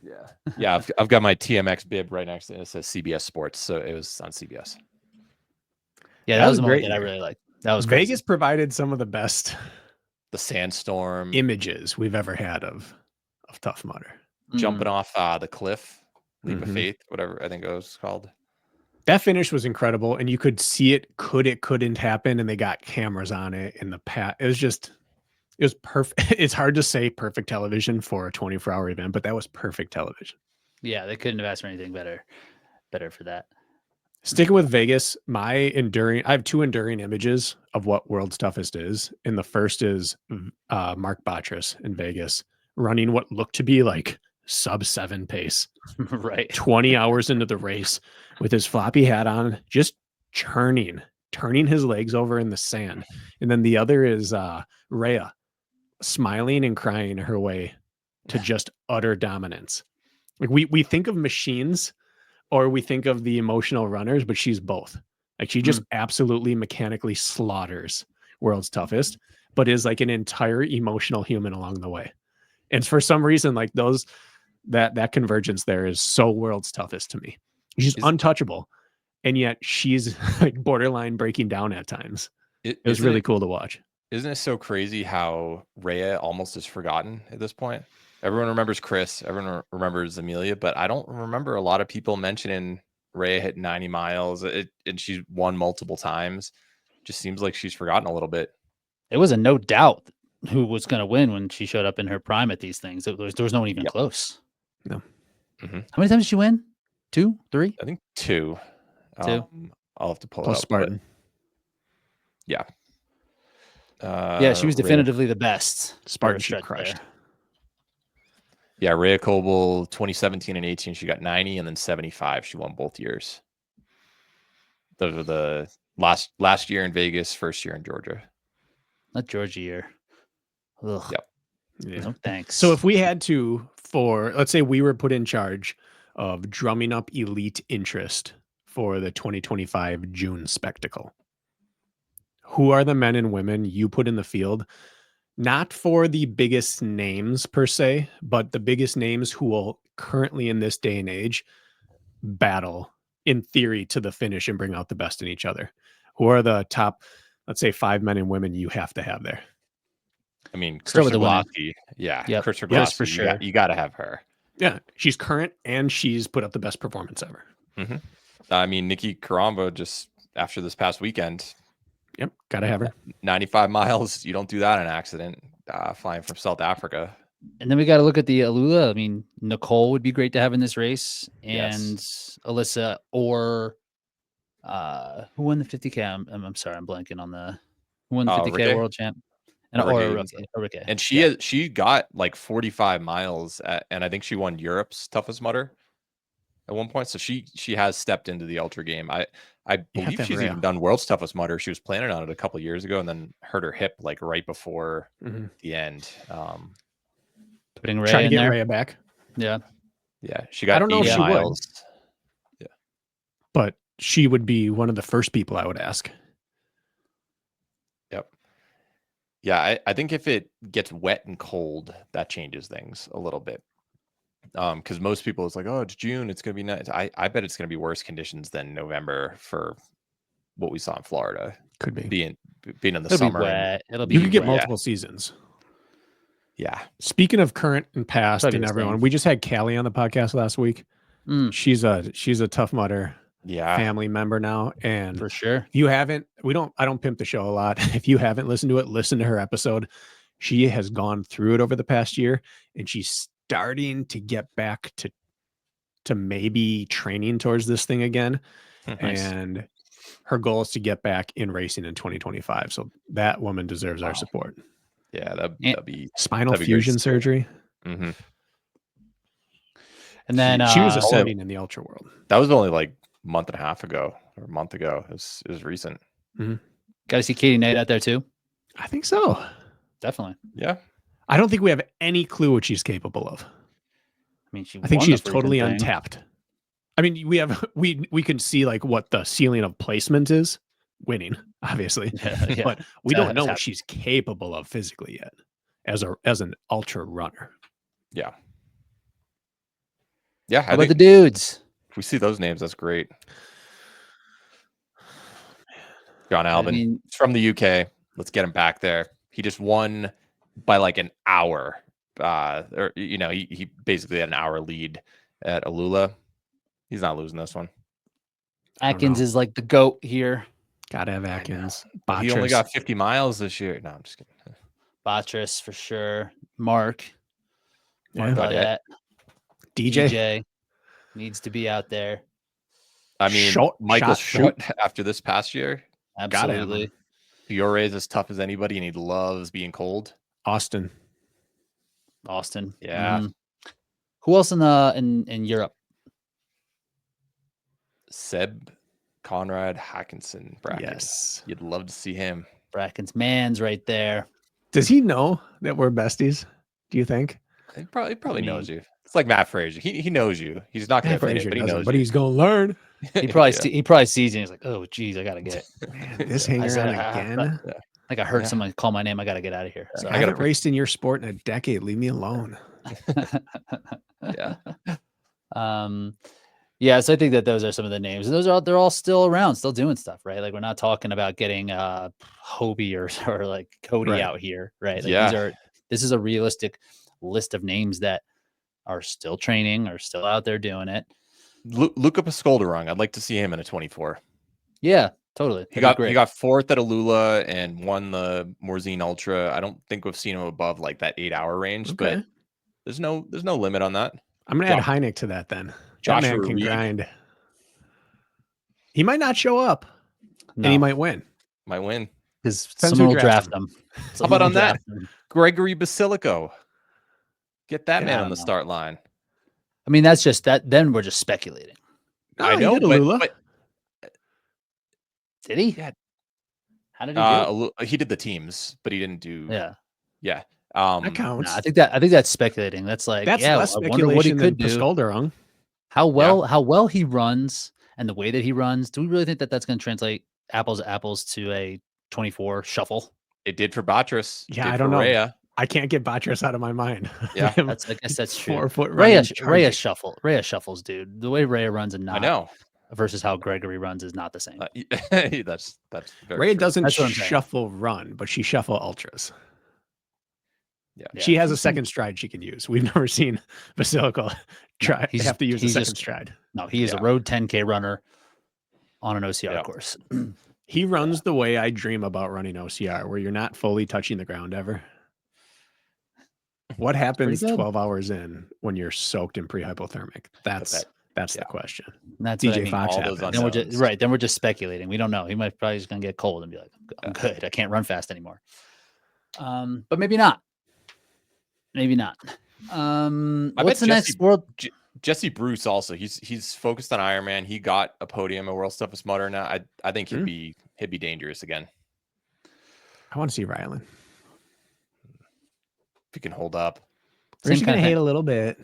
Yeah. Yeah, I've got my TMX bib right next to it. It says CBS Sports, so it was on CBS. Yeah, That that was was a a moment great that I year. really liked. That was Vegas crazy. provided some of the best The sandstorm, images we've ever had of Tough Mudder. jumping off the cliff, leap of Mhm. faith, whatever I think it was called. That finish was incredible, and you could see it couldn't happen, and they got cameras on it in the past. It was perfect. It's hard to say perfect television for a 24-hour event, but that was perfect television. Yeah, they couldn't have asked for anything better for that. Sticking with Vegas, I have 2 enduring images of what World's Toughest is. And the first is Mark Botras in Vegas running what looked to be like sub-7 pace, Right. 20 hours into the race with his floppy hat on, just turning his legs over in the sand. And then the other is Rhea smiling and crying her way to just utter dominance. Like we think of machines or we think of the emotional runners, but she's both. Like she just absolutely mechanically slaughters World's Toughest, but is like an entire emotional human along the way. And for some reason, like that convergence there is so World's Toughest to me. She's untouchable, and yet she's like borderline breaking down at times. It was really cool to watch. Isn't it so crazy how Rhea almost is forgotten at this point? Everyone remembers Chris. Everyone remembers Amelia, but I don't remember a lot of people mentioning Rhea hit 90 miles and she's won multiple times. Just seems like she's forgotten a little bit. It was a no doubt who was going to win when she showed up in her prime at these things. There was no one even close. No. Mm-hmm. How many times did she win? 2, 3? I think 2. 2. I'll have to pull Plus it up. Spartan. Yeah. Yeah, she was definitively the best. Spartan she crushed. There. Yeah, Rhea Coble, 2017 and 18, she got 90, and then 75. She won both years. Those were the last year in Vegas, first year in Georgia. Not Georgia year. Ugh. Yep. Yeah. No thanks. So if we had to, let's say we were put in charge of drumming up elite interest for the 2025 June spectacle, who are the men and women you put in the field? Not for the biggest names per se, but the biggest names who will currently in this day and age battle in theory to the finish and bring out the best in each other. Who are the top, let's say 5 men and women you have to have there? I mean, Start with the women. Krista yeah, Yep. Krista Yes, for Glasky, sure. you got to have her. Yeah, she's current and she's put up the best performance ever. Mm-hmm. I mean, Nikki Karamba just after this past weekend. Yep, got to have her. 95 miles. You don't do that in an accident flying from South Africa. And then we got to look at the Alula. I mean, Nicole would be great to have in this race, and Alyssa or who won the 50K? I'm sorry, I'm blanking on who won the 50K Ricky? world champ. And Ricky. And she got like 45 miles and I think she won Europe's toughest mudder. at one point. So she has stepped into the ultra game. I You have believe to have she's Rhea. even done World's Toughest Mudder. She was planning on it a couple of years ago and then hurt her hip like right before the end. Putting Try Ray to in get there. Rhea back. Yeah. Yeah, she got. I don't know if 80 she would. miles. But she would be one of the first people I would ask. Yep. Yeah, I think if it gets wet and cold, that changes things a little bit. Because most people, it's like, oh, it's June, it's gonna be nice. I bet it's gonna be worse conditions than November for what we saw in Florida. Could be. Being in the It'll summer. be wet. It'll be You could get wet. multiple seasons. Yeah. Speaking of current and past Probably and the everyone, same. we just had Callie on the podcast last week. Mm, She's a Tough Mudder Yeah. family member now. And for sure. if you haven't, I don't pimp the show a lot. If you haven't listened to it, listen to her episode. She has gone through it over the past year and she's starting to get back to maybe training towards this thing again. Nice. And her goal is to get back in racing in 2025. So that woman deserves our Wow. support. Yeah, And- that'd be Spinal that'd be great fusion to see. surgery. Mhm. And then She was uh, ascending in the ultra world. That was only like a month and a half ago or a month ago. It was recent. got to see Katie Knight out there too. I think so. Definitely. Yeah. I don't think we have any clue what she's capable of. I mean, she. I think won the she's totally freaking thing. untapped. I mean, we can see like what the ceiling of placement is, winning, obviously, Yeah. but we don't know Tap. what she's capable of physically yet as an ultra runner. Yeah. Yeah. How I about think the dudes? if we see those names, that's great. John Albin. mean- He's from the UK. Let's get him back there. He just won by like an hour. Or he basically had an hour lead at Alula. He's not losing this one. Atkins know. is like the GOAT here. Gotta have Atkins. But he only Botchers. got 50 miles this year. No, I'm just kidding. Botris for sure. Mark. Yeah. Gaudette. DJ. DJ needs to be out there. I mean, Shot- Michael shot- Schott after this past year, Gotta have him. Absolutely. Fiore is as tough as anybody, and he loves being cold. Austin. Austin. Yeah. Mhm. Who else in Europe? Seb, Conrad, Hackinson, Bracken. Yes. You'd love to see him. Bracken's man's right there. Does he know that we're besties? Do you think? He probably I knows you. It's like Matt Frazier. He knows you. He's not going to admit it, Frazier but he doesn't, knows but you. he's gonna learn. He probably Yeah. he probably sees it and he's like, oh geez, I gotta get Man, this I hanger said, on "Ah, again. like I heard Yeah. someone call my name, I gotta get out of here. So I haven't raced in your sport in a decade. Leave me alone. Yeah. Yeah, so I think that those are some of the names. And they're all still around, still doing stuff, right? Like we're not talking about getting Hobie or like Cody Right. out here, right? Like Yeah. this is a realistic list of names that are still training, are still out there doing it. Luca Pascolderung. I'd like to see him in a 24. Yeah, totally. He That'd be got fourth at Alula and won the Morzine Ultra. I don't think we've seen him above like that 8-hour range, Okay. but there's no limit on that. I'm gonna add Heineck to that then. That Joshua man can Reed. grind. He might not show up, No, and he might win. Might win. because Depends someone who will drafts draft them. How about on that? Gregory Basilico. Get that Yeah, man I on the don't know. start line. I mean, that's just that. Then we're just speculating. I he know, did Alula. but Did he? Yeah. How did he do? he did the teams, but he didn't do. Yeah. Yeah. that No, counts. I think that's speculating. That's like, That's yeah, less I wonder what he speculation could than do. Pascolderung. How well he runs and the way that he runs. Do we really think that that's going to translate apples to apples to a 24 shuffle? It did for Batras. Yeah, did I don't for know. Rhea. I can't get Botchers out of my mind. Yeah, Him, I guess that's true. 4 foot Rhea running, charging. shuffles, dude. The way Rhea runs and I not know. versus how Gregory runs is not the same. That's very Ray true. doesn't That's what I'm saying. shuffle run, but she shuffle ultras. Yeah. She has a second stride she can use. We've never seen Basilico try he's- have to use a he's second just- stride. No, he is a Yeah. road 10K runner on an OCR Yeah. course. He runs the way I dream about running OCR, where you're not fully touching the ground ever. What happens good. 12 hours in when you're soaked in pre-hypothermic? That's yeah. the question. And that's what I DJ mean. Fox all those happens. Then we're just unknowns. right. Then we're just speculating. We don't know. He might probably just gonna get cold and be like, "I'm good. I can't run fast anymore." But maybe not. Maybe not. I What's the bet next Jesse- world? Jesse Bruce also. He's focused on Ironman. He got a podium at World's Toughest Mudder. Now I think he'd be dangerous again. I want to see Rylan. If he can hold up. We're just gonna hate a little bit.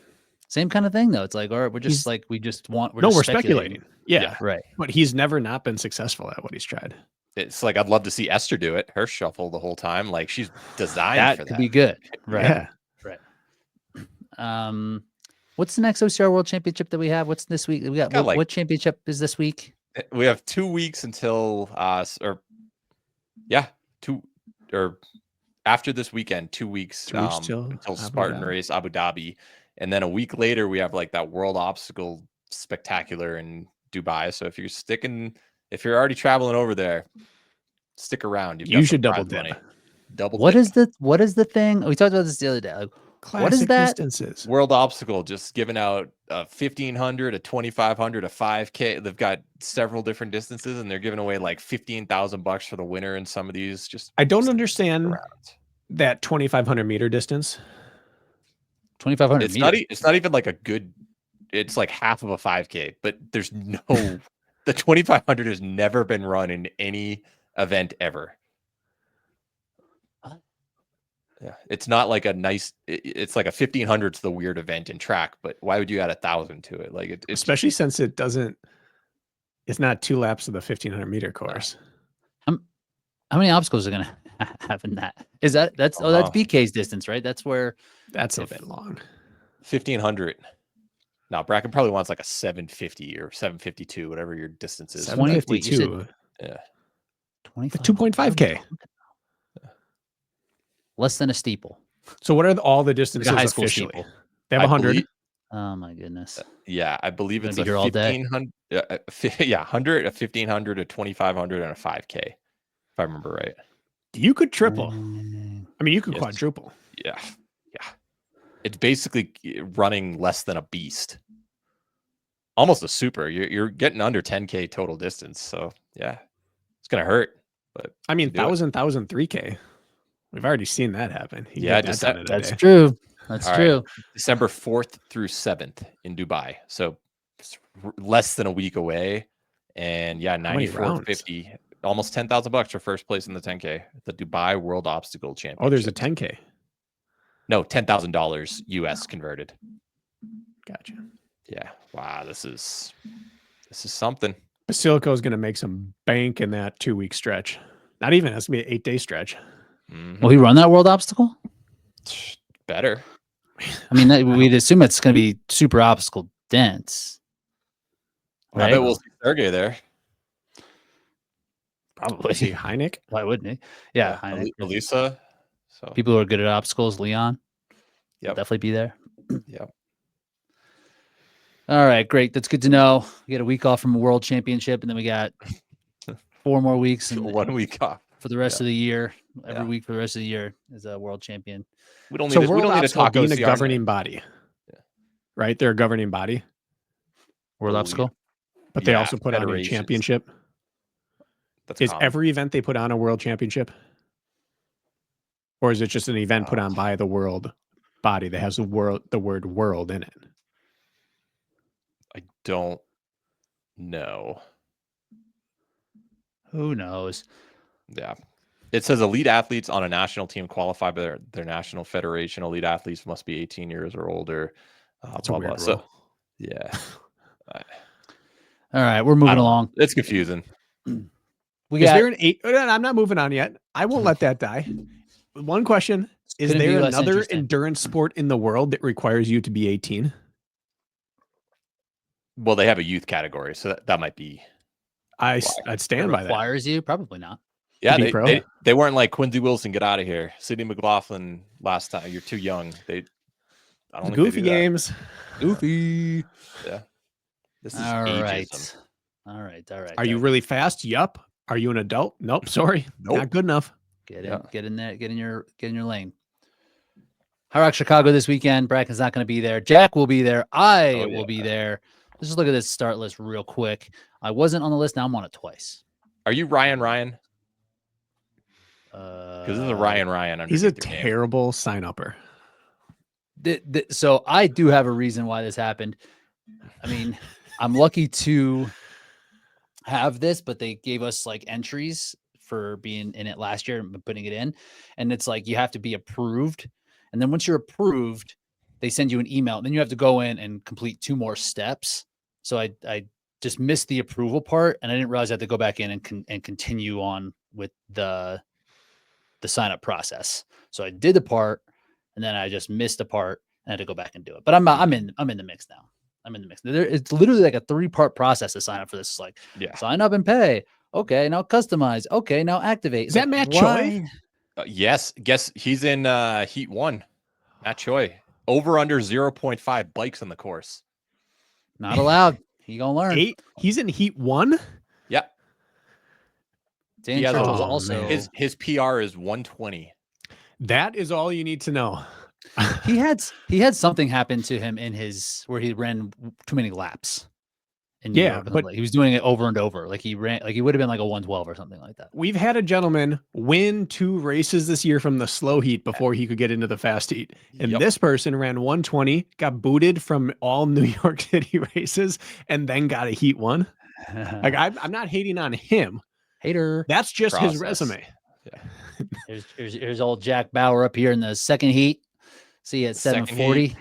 Same kind of thing though. It's like, all right, we're just like we're just speculating. Yeah, right. But he's never not been successful at what he's tried. It's like I'd love to see Esther do it. Her shuffle the whole time. Like she's designed for that. Could be good. Right. Yeah. Right. What's the next OCR World Championship that we have? What's this week? We got what championship is this week? We have 2 weeks until after this weekend, 2 weeks until Spartan Race Abu Dhabi. And then a week later, we have like that World Obstacle Spectacular in Dubai. So if you're already traveling over there, stick around. You should double dip. What is the thing? We talked about this the other day. Like, what is that? Distances. World Obstacle, just giving out a 1,500, a 2,500, a 5K. They've got several different distances, and they're giving away like $15,000 for the winner in some of these. I don't understand that 2,500 meter distance. 2,500 meters. It's not even like a good. It's like half of a 5K, but there's no. The 2,500 has never been run in any event ever. Yeah, it's not like a nice. It's like a 1,500's the weird event in track, but why would you add 1,000 to it? Like especially since it doesn't. It's not 2 laps of the 1,500 meter course. How many obstacles are going to have in that? That's BK's distance, right? That's where. That's a bit long. 1,500. Now Bracken probably wants like a 750 or 752, whatever your distance is. 752. Yeah. 2.5K. Less than a steeple. So what are all the distances like officially? Steeple. They have 100. Oh my goodness. Yeah, I believe it's a 1,500. Yeah, 100, a 1,500, a 2,500, and a 5K, if I remember right. You could triple. I mean, you could quadruple. Yeah. It's basically running less than a beast. Almost a super. You're getting under 10K total distance. So yeah, it's gonna hurt. But I mean, 1,000, 3K. We've already seen that happen. That's true. That's true. Right. December 4th through 7th in Dubai. So less than a week away. And yeah, 94.50, almost $10,000 for first place in the 10K. The Dubai World Obstacle Championship. Oh, there's a 10K. No, $10,000 US converted. Gotcha. Yeah. Wow. This is something. Basilico is going to make some bank in that 2-week stretch. Not even. That's going to be an 8-day stretch. Mm-hmm. Will he run that World Obstacle? Better. I mean, we'd assume it's going to be super obstacle dense. Right? I bet we'll see Sergey there. Probably. See Heineck? Why wouldn't he? Yeah, Heineck. Elisa. So people who are good at obstacles, Leon. Yep. Will definitely be there. Yep. All right, great. That's good to know. We get a week off from a world championship, and then we got 4 more weeks and 1 week off for the rest of the year. Every week for the rest of the year is a world champion. We don't need to talk being a governing body. Yeah. Right? They're a governing body. World obstacle. But they also put on a championship. Is every event they put on a world championship? Or is it just an event put on by the world body that has the word world in it? I don't know. Who knows? Yeah. It says elite athletes on a national team qualify by their national federation. Elite athletes must be 18 years or older. That's blah, a weird blah. So, yeah. All right, we're moving along. It's confusing. Is there an 8? I'm not moving on yet. I won't let that die. One question. Is there another endurance sport in the world that requires you to be 18? Well, they have a youth category, so that might be. I'd stand by that. Requires you? Probably not. Yeah, they weren't like Quincy Wilson, get out of here. Sidney McLaughlin last time. You're too young. I don't think Goofy games. Goofy. Yeah. This is ageism. All right. Are you really fast? Yup. Are you an adult? Nope. Sorry. Nope. Not good enough. Get in there. Get in your lane. HYROX Chicago this weekend. Bracken's not going to be there. Jack will be there. I will be there. Let's just look at this start list real quick. I wasn't on the list. Now I'm on it twice. Are you Ryan? Because this is a Ryan. He's a terrible sign-upper. So I do have a reason why this happened. I mean, I'm lucky to have this, but they gave us like entries for being in it last year and putting it in. And it's like you have to be approved. And then once you're approved, they send you an email. And then you have to go in and complete 2 more steps. So I just missed the approval part, and I didn't realize I had to go back in and continue on with the sign up process. So I did the part, and then I just missed the part and had to go back and do it. But I'm in the mix now. I'm in the mix. It's literally like a 3-part process to sign up for this. It's like sign up and pay. Okay, now customize. Okay, now activate. Is that Matt Choi? Yes. Guess he's in Heat 1. Matt Choi. Over under 0.5 bikes on the course. Not allowed. You gonna learn. 8. He's in Heat 1. Yep. Dan Churchill's also man. His PR is 120. That is all you need to know. he had something happen to him in his where he ran too many laps. In New York, but he was doing it over and over. Like he ran, like he would have been like a 112 or something like that. We've had a gentleman win 2 races this year from the slow heat before he could get into the fast heat. And this person ran 120, got booted from all New York City races, and then got a Heat 1. Like I'm not hating on him. Hater. That's just his resume. Yeah. Here's old Jack Bauer up here in the second heat. See at 740.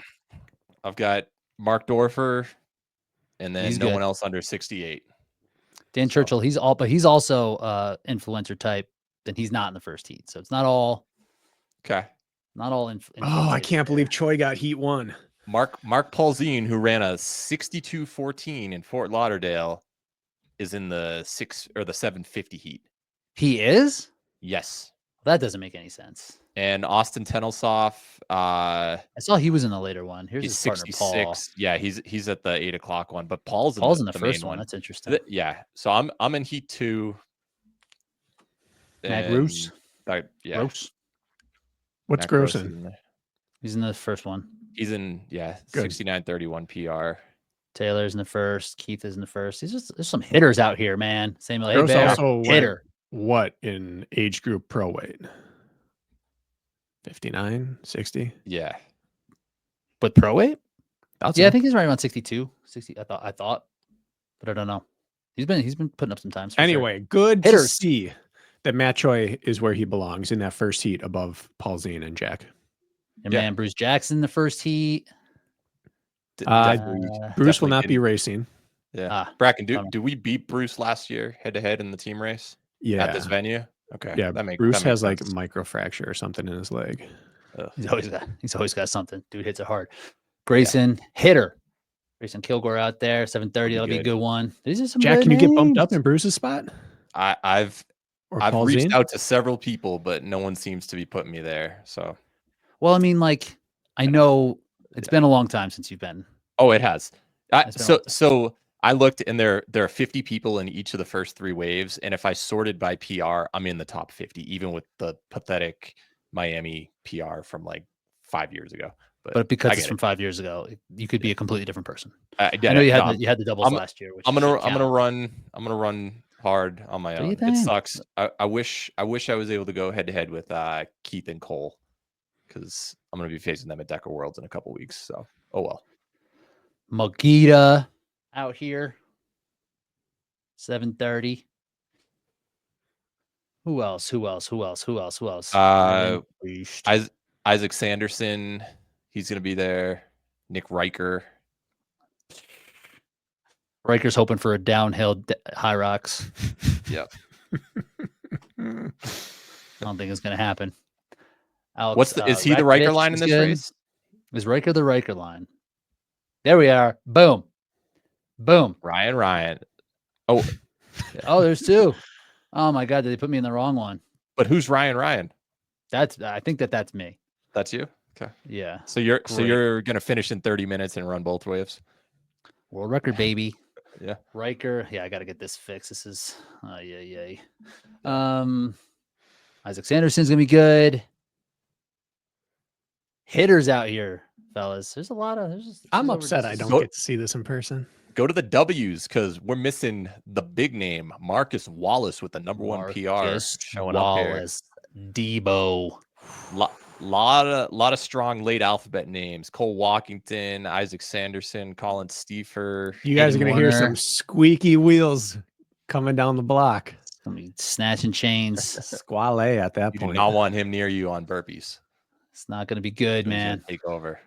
I've got Mark Dorfer, and then no one else under 68. Dan Churchill, he's also influencer type. Then he's not in the first heat, so it's not all Not all I can't believe Choi got Heat 1. Mark Paulzine, who ran a 62:14 in Fort Lauderdale, is in the 750 heat. He is? Yes. That doesn't make any sense. And Austin Tenelsoff, I saw he was in the later one. Here's his partner, 66. Paul. Yeah, he's at the 8 o'clock one, but Paul's in the first one. one. That's interesting. Yeah. So I'm in Heat 2. Matt Gross. Yeah. Gross. What's Gross in? He's in the first one. He's in 69:31 PR. Taylor's in the first. Keith is in the first. There's some hitters out here, man. Samuel Gross Hebert, also hitter. What in age group pro weight? 59, 60? Yeah. But pro weight? Yeah, I think he's right around 62. 60. I thought, but I don't know. He's been putting up some times. Anyway, good to see that Matt Choi is where he belongs in that first heat above Paulzine and Jack. Your man Bruce Jackson in the first heat. Bruce will not be racing. Yeah. Bracken, do we beat Bruce last year head to head in the team race? Yeah. At this venue? Okay. Yeah. Bruce has like a microfracture or something in his leg. He's always got something. Dude hits it hard. Grayson, hitter. Grayson Kilgore out there, 730. That'll be a good one. These are some Jack, can you names. get bumped up in Bruce's spot? I've reached out to several people, but no one seems to be putting me there. So, well, I mean, like, I know it's been a long time since you've been. Oh, it has. So I looked, and there are 50 people in each of the first 3 waves, and if I sorted by PR, I'm in the top 50, even with the pathetic Miami PR from like 5 years ago. But because it's from 5 years ago, you could be a completely different person. I know you had the doubles last year. I'm gonna run hard on my own. It sucks. I wish I was able to go head to head with Keith and Cole, because I'm gonna be facing them at Decker Worlds in a couple weeks. So well. Magita out here, 730. Who else? Isaac Sanderson. He's going to be there. Nick Riker. Riker's hoping for a downhill HYROX. Yep. I don't think it's going to happen. Alex, is he the Riker line in this race? Is Riker the Riker line? There we are. Boom. Ryan. Oh, there's 2. Oh my God, did they put me in the wrong one? But who's Ryan? I think that's me. That's you? Okay. Yeah. So you're gonna finish in 30 minutes and run both waves? World record, baby. Yeah. Riker. Yeah, I gotta get this fixed. This is Isaac Sanderson's gonna be good. Hitters out here, fellas. There's a lot of I'm upset I don't get to see this in person. Go to the W's, because we're missing the big name, Marcus Wallace, with the #1 PR showing up here. Debo. Lot of strong late alphabet names. Cole Walkington, Isaac Sanderson, Colin Stiefer. You guys Hayden are going to hear Warner. some squeaky wheels coming down the block. I mean, snatching chains. Squale at that You do point. not want him near you on burpees. It's not going to be good, He's gonna man. take over.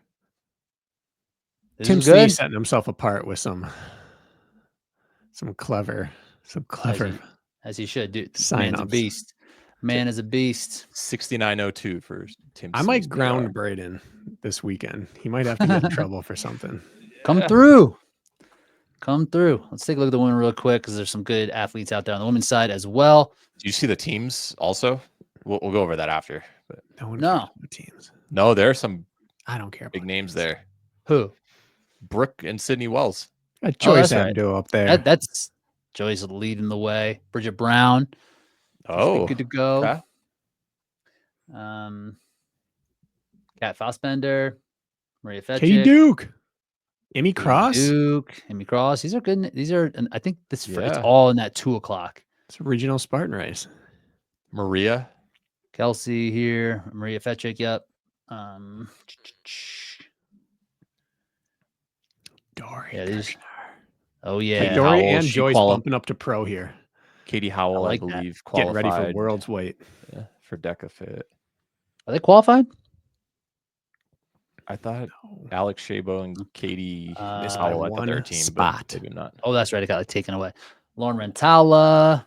This Tim is good. Steve setting himself apart with some clever, As he should do. Sign Man's a ups. beast. Man is a beast. 6902 for Tim. I might Steve's ground PR. Braden this weekend. He might have to get in trouble for something. Come through. Come through. Let's take a look at the women real quick because there's some good athletes out there on the women's side as well. Do you see the teams also? We'll go over that after. But No one No. cares about teams. no, there are some I don't care. big about names teams. there. Who? Brooke and Sydney Wells. Got Joyce that's right. Abdo up there. That's Joy's leading the way. Bridget Brown. Oh, Good to go. okay. Kat Fassbender. Maria K Fetchick. Duke. Amy Cross. Duke. Amy Cross. These are good. These are, and I think it's Yeah. all in that 2:00. It's a regional Spartan race. Maria. Kelsey here. Maria Fetchick. Yep. Dory. Yeah, these- Kirshner. Oh Hey, yeah. Dory. Dory Howell, and she Joyce quali- bumping up to pro here. Katie Howell, I, like that. believe, Getting qualified ready for world's weight. for Deca Fit. Are they qualified? I thought No. Alex Shabo and Katie Missed by Howell, I thought their one team, spot. but maybe not. Oh, that's right. It got taken away. Lauren Rentala,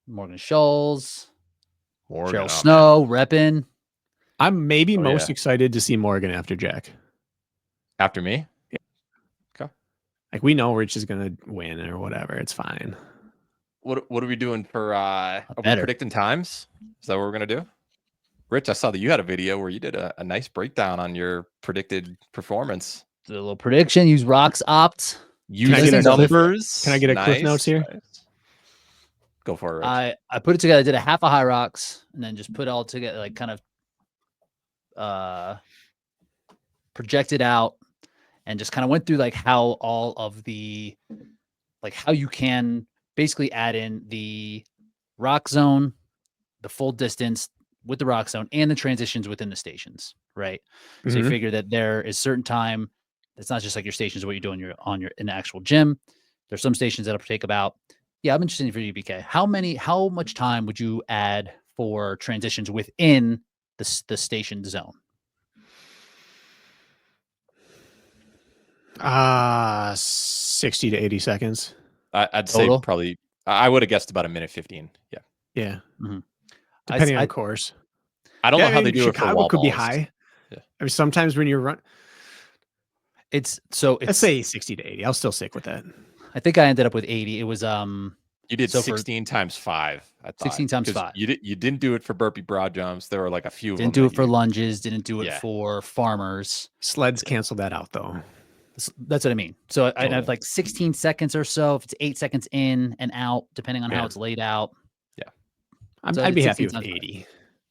Morgan Scholes, Morgan, Cheryl oh, Snow, reppin'. I'm maybe Oh, most yeah. excited to see Morgan after Jack. man. After me? Like we know Rich is gonna win or whatever. It's fine. What are we doing for are we Better. predicting times? Is that what we're gonna do? Rich, I saw that you had a video where you did a nice breakdown on your predicted performance. Do a little prediction. Use Rocks Opt. Using get a cliff- numbers. can I get a cliff notes here? nice. Go for it, Rich. I put it together. I did a half a HYROX and then just put it all together, like kind of projected out and just kind of went through like how all of the, like how you can basically add in the rock zone, the full distance with the rock zone and the transitions within the stations. Right. So you Mhm. figure that there is certain time. It's not just like your stations, what you're doing in the actual gym. There's some stations that'll take about, I'm interested in for you, BK. How much time would you add for transitions within the station zone? 60 to 80 seconds. I'd say Total? probably. I would have guessed about a minute 15. Yeah. Yeah. Mhm. Depending I- on course. I don't Yeah, know how I they mean, do it for Chicago wall could be balls. high. Yeah. I mean, sometimes when you're It's let's say 60 to 80. I'll still stick with that. I think I ended up with 80. It was You did So for- 16 times 5. I thought 16 times 'cause 5. You didn't do it for burpee broad jumps. There were like a few. didn't of do them it that for you- lunges, didn't do it Yeah. for farmers. Sleds cancel that out though. That's what I mean. So I have Totally. like 16 seconds or so. If it's 8 seconds in and out, depending on how Yeah. it's laid out. So I I'd did be happy 16 with times 80.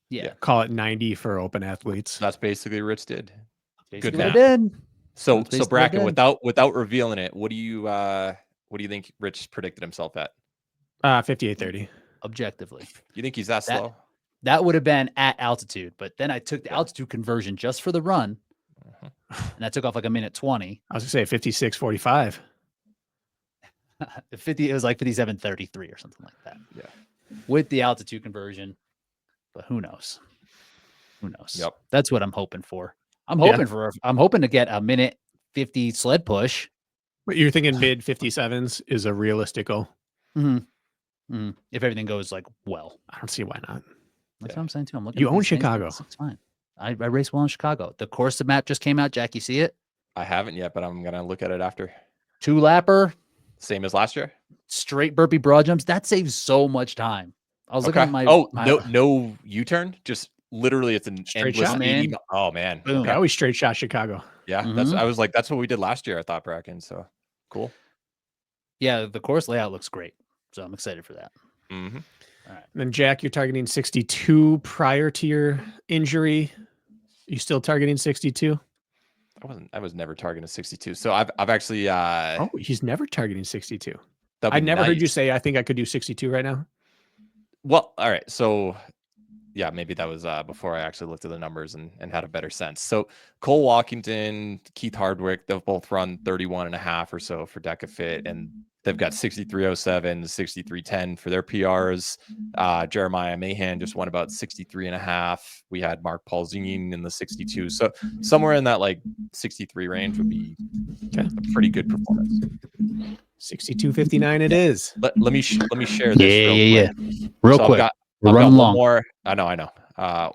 Yeah. Call it 90 for open athletes. That's basically what Rich did. Basically Good what I math. did. So That's basically what I Bracken, did. without revealing it, what do you think Rich predicted himself at? 58-30. Objectively. You think he's that That- slow? That would have been at altitude, but then I took the altitude conversion just for the run, and I took off like a minute 20. I was gonna say 56-45. 50, it was like 57:33 or something like that. Yeah. With the altitude conversion, but who knows? Who knows? Yep. That's what I'm hoping for. I'm Yeah. hoping to get a minute 50 sled push. But you're thinking mid 57s is a realistic goal. If everything goes like well. I don't see why not. That's Yeah. what I'm saying too. I'm looking. You at own these things, Chicago. It's fine. I race well in Chicago. The course map just came out. Jack, you see it? I haven't yet, but I'm gonna look at it after. 2-lapper, Same as last year. straight burpee broad jumps. That saves so much time. I was looking at my no U-turn, just literally it's an Straight endless shot, 80 man. Oh man. Boom. I always straight shot Chicago. Yeah, Mhm. I was like, that's what we did last year. I thought, Bracken. So cool. Yeah, the course layout looks great. So I'm excited for that. Mm-hmm. All right. And then Jack, you're targeting 62 prior to your injury. You still targeting 62? I was never targeting 62. So I've actually Oh, he's never targeting 62. that'd I be never heard you nice. say I think I could do 62 right now. Well, all right. So yeah, maybe that was before I actually looked at the numbers and had a better sense. So Cole Walkington, Keith Hardwick, they've both run 31.5 or so for DecaFit, and they've got 63.07, 63.10 for their PRs. Jeremiah Mahan just won about 63.5. We had Mark Paulzine in the 62. So somewhere in that like 63 range would be a pretty good performance. 62.59 it is. Let me share this real quick. Real So quick. I've We're got running one long. more. I know.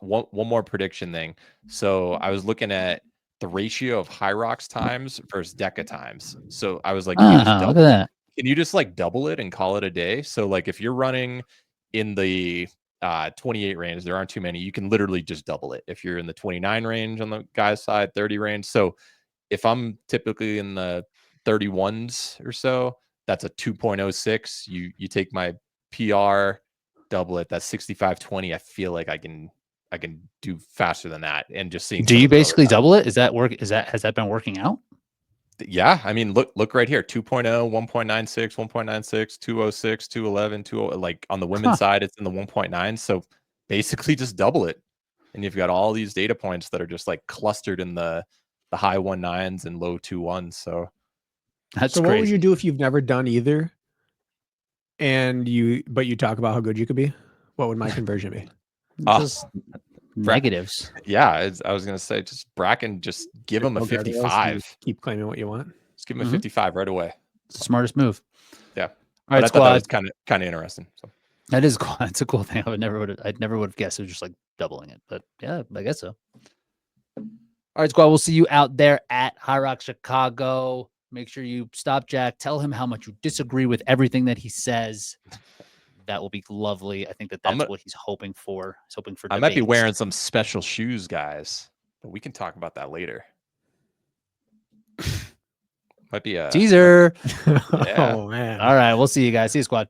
One more prediction thing. So I was looking at the ratio of HYROX times versus Deca times. So I was like, can you just Look at that. can you just like double it and call it a day? So like if you're running in the 28 range, there aren't too many. You can literally just double it. If you're in the 29 range on the guy's side, 30 range. So if I'm typically in the 31s or so, that's a 2.06. You take my PR, double it. That's 65.20. I feel like I can do faster than that. And just seeing. Do you basically double it? Is that work? Has that been working out? Yeah, I mean, look right here: 2.0, 1.96, 1.96, 206, 211, 20. Like on the women's side, it's in the 1.9. So basically, just double it, and you've got all these data points that are just like clustered in the high 19s and low 21s. So That's So crazy. what would you do if you've never done either? And you talk about how good you could be? What would my conversion be? Just negatives. Yeah, I was gonna say, just Bracken, just give him a Triple guardrails and 55. keep claiming what you want. Just give him a 55 right away. It's the smartest move. Yeah. All But right, I thought that squad. was kind of interesting. So That is cool. That's a cool thing. I never would have guessed it was just like doubling it. But yeah, I guess so. All right, squad. We'll see you out there at HYROX Chicago. Make sure you stop Jack. Tell him how much you disagree with everything that he says. That will be lovely. I think that's what he's hoping for. He's hoping for. I might be wearing some special shoes, guys, but we can talk about that later. Might be a teaser. Yeah. Oh man. All right, we'll see you guys. See you, squad.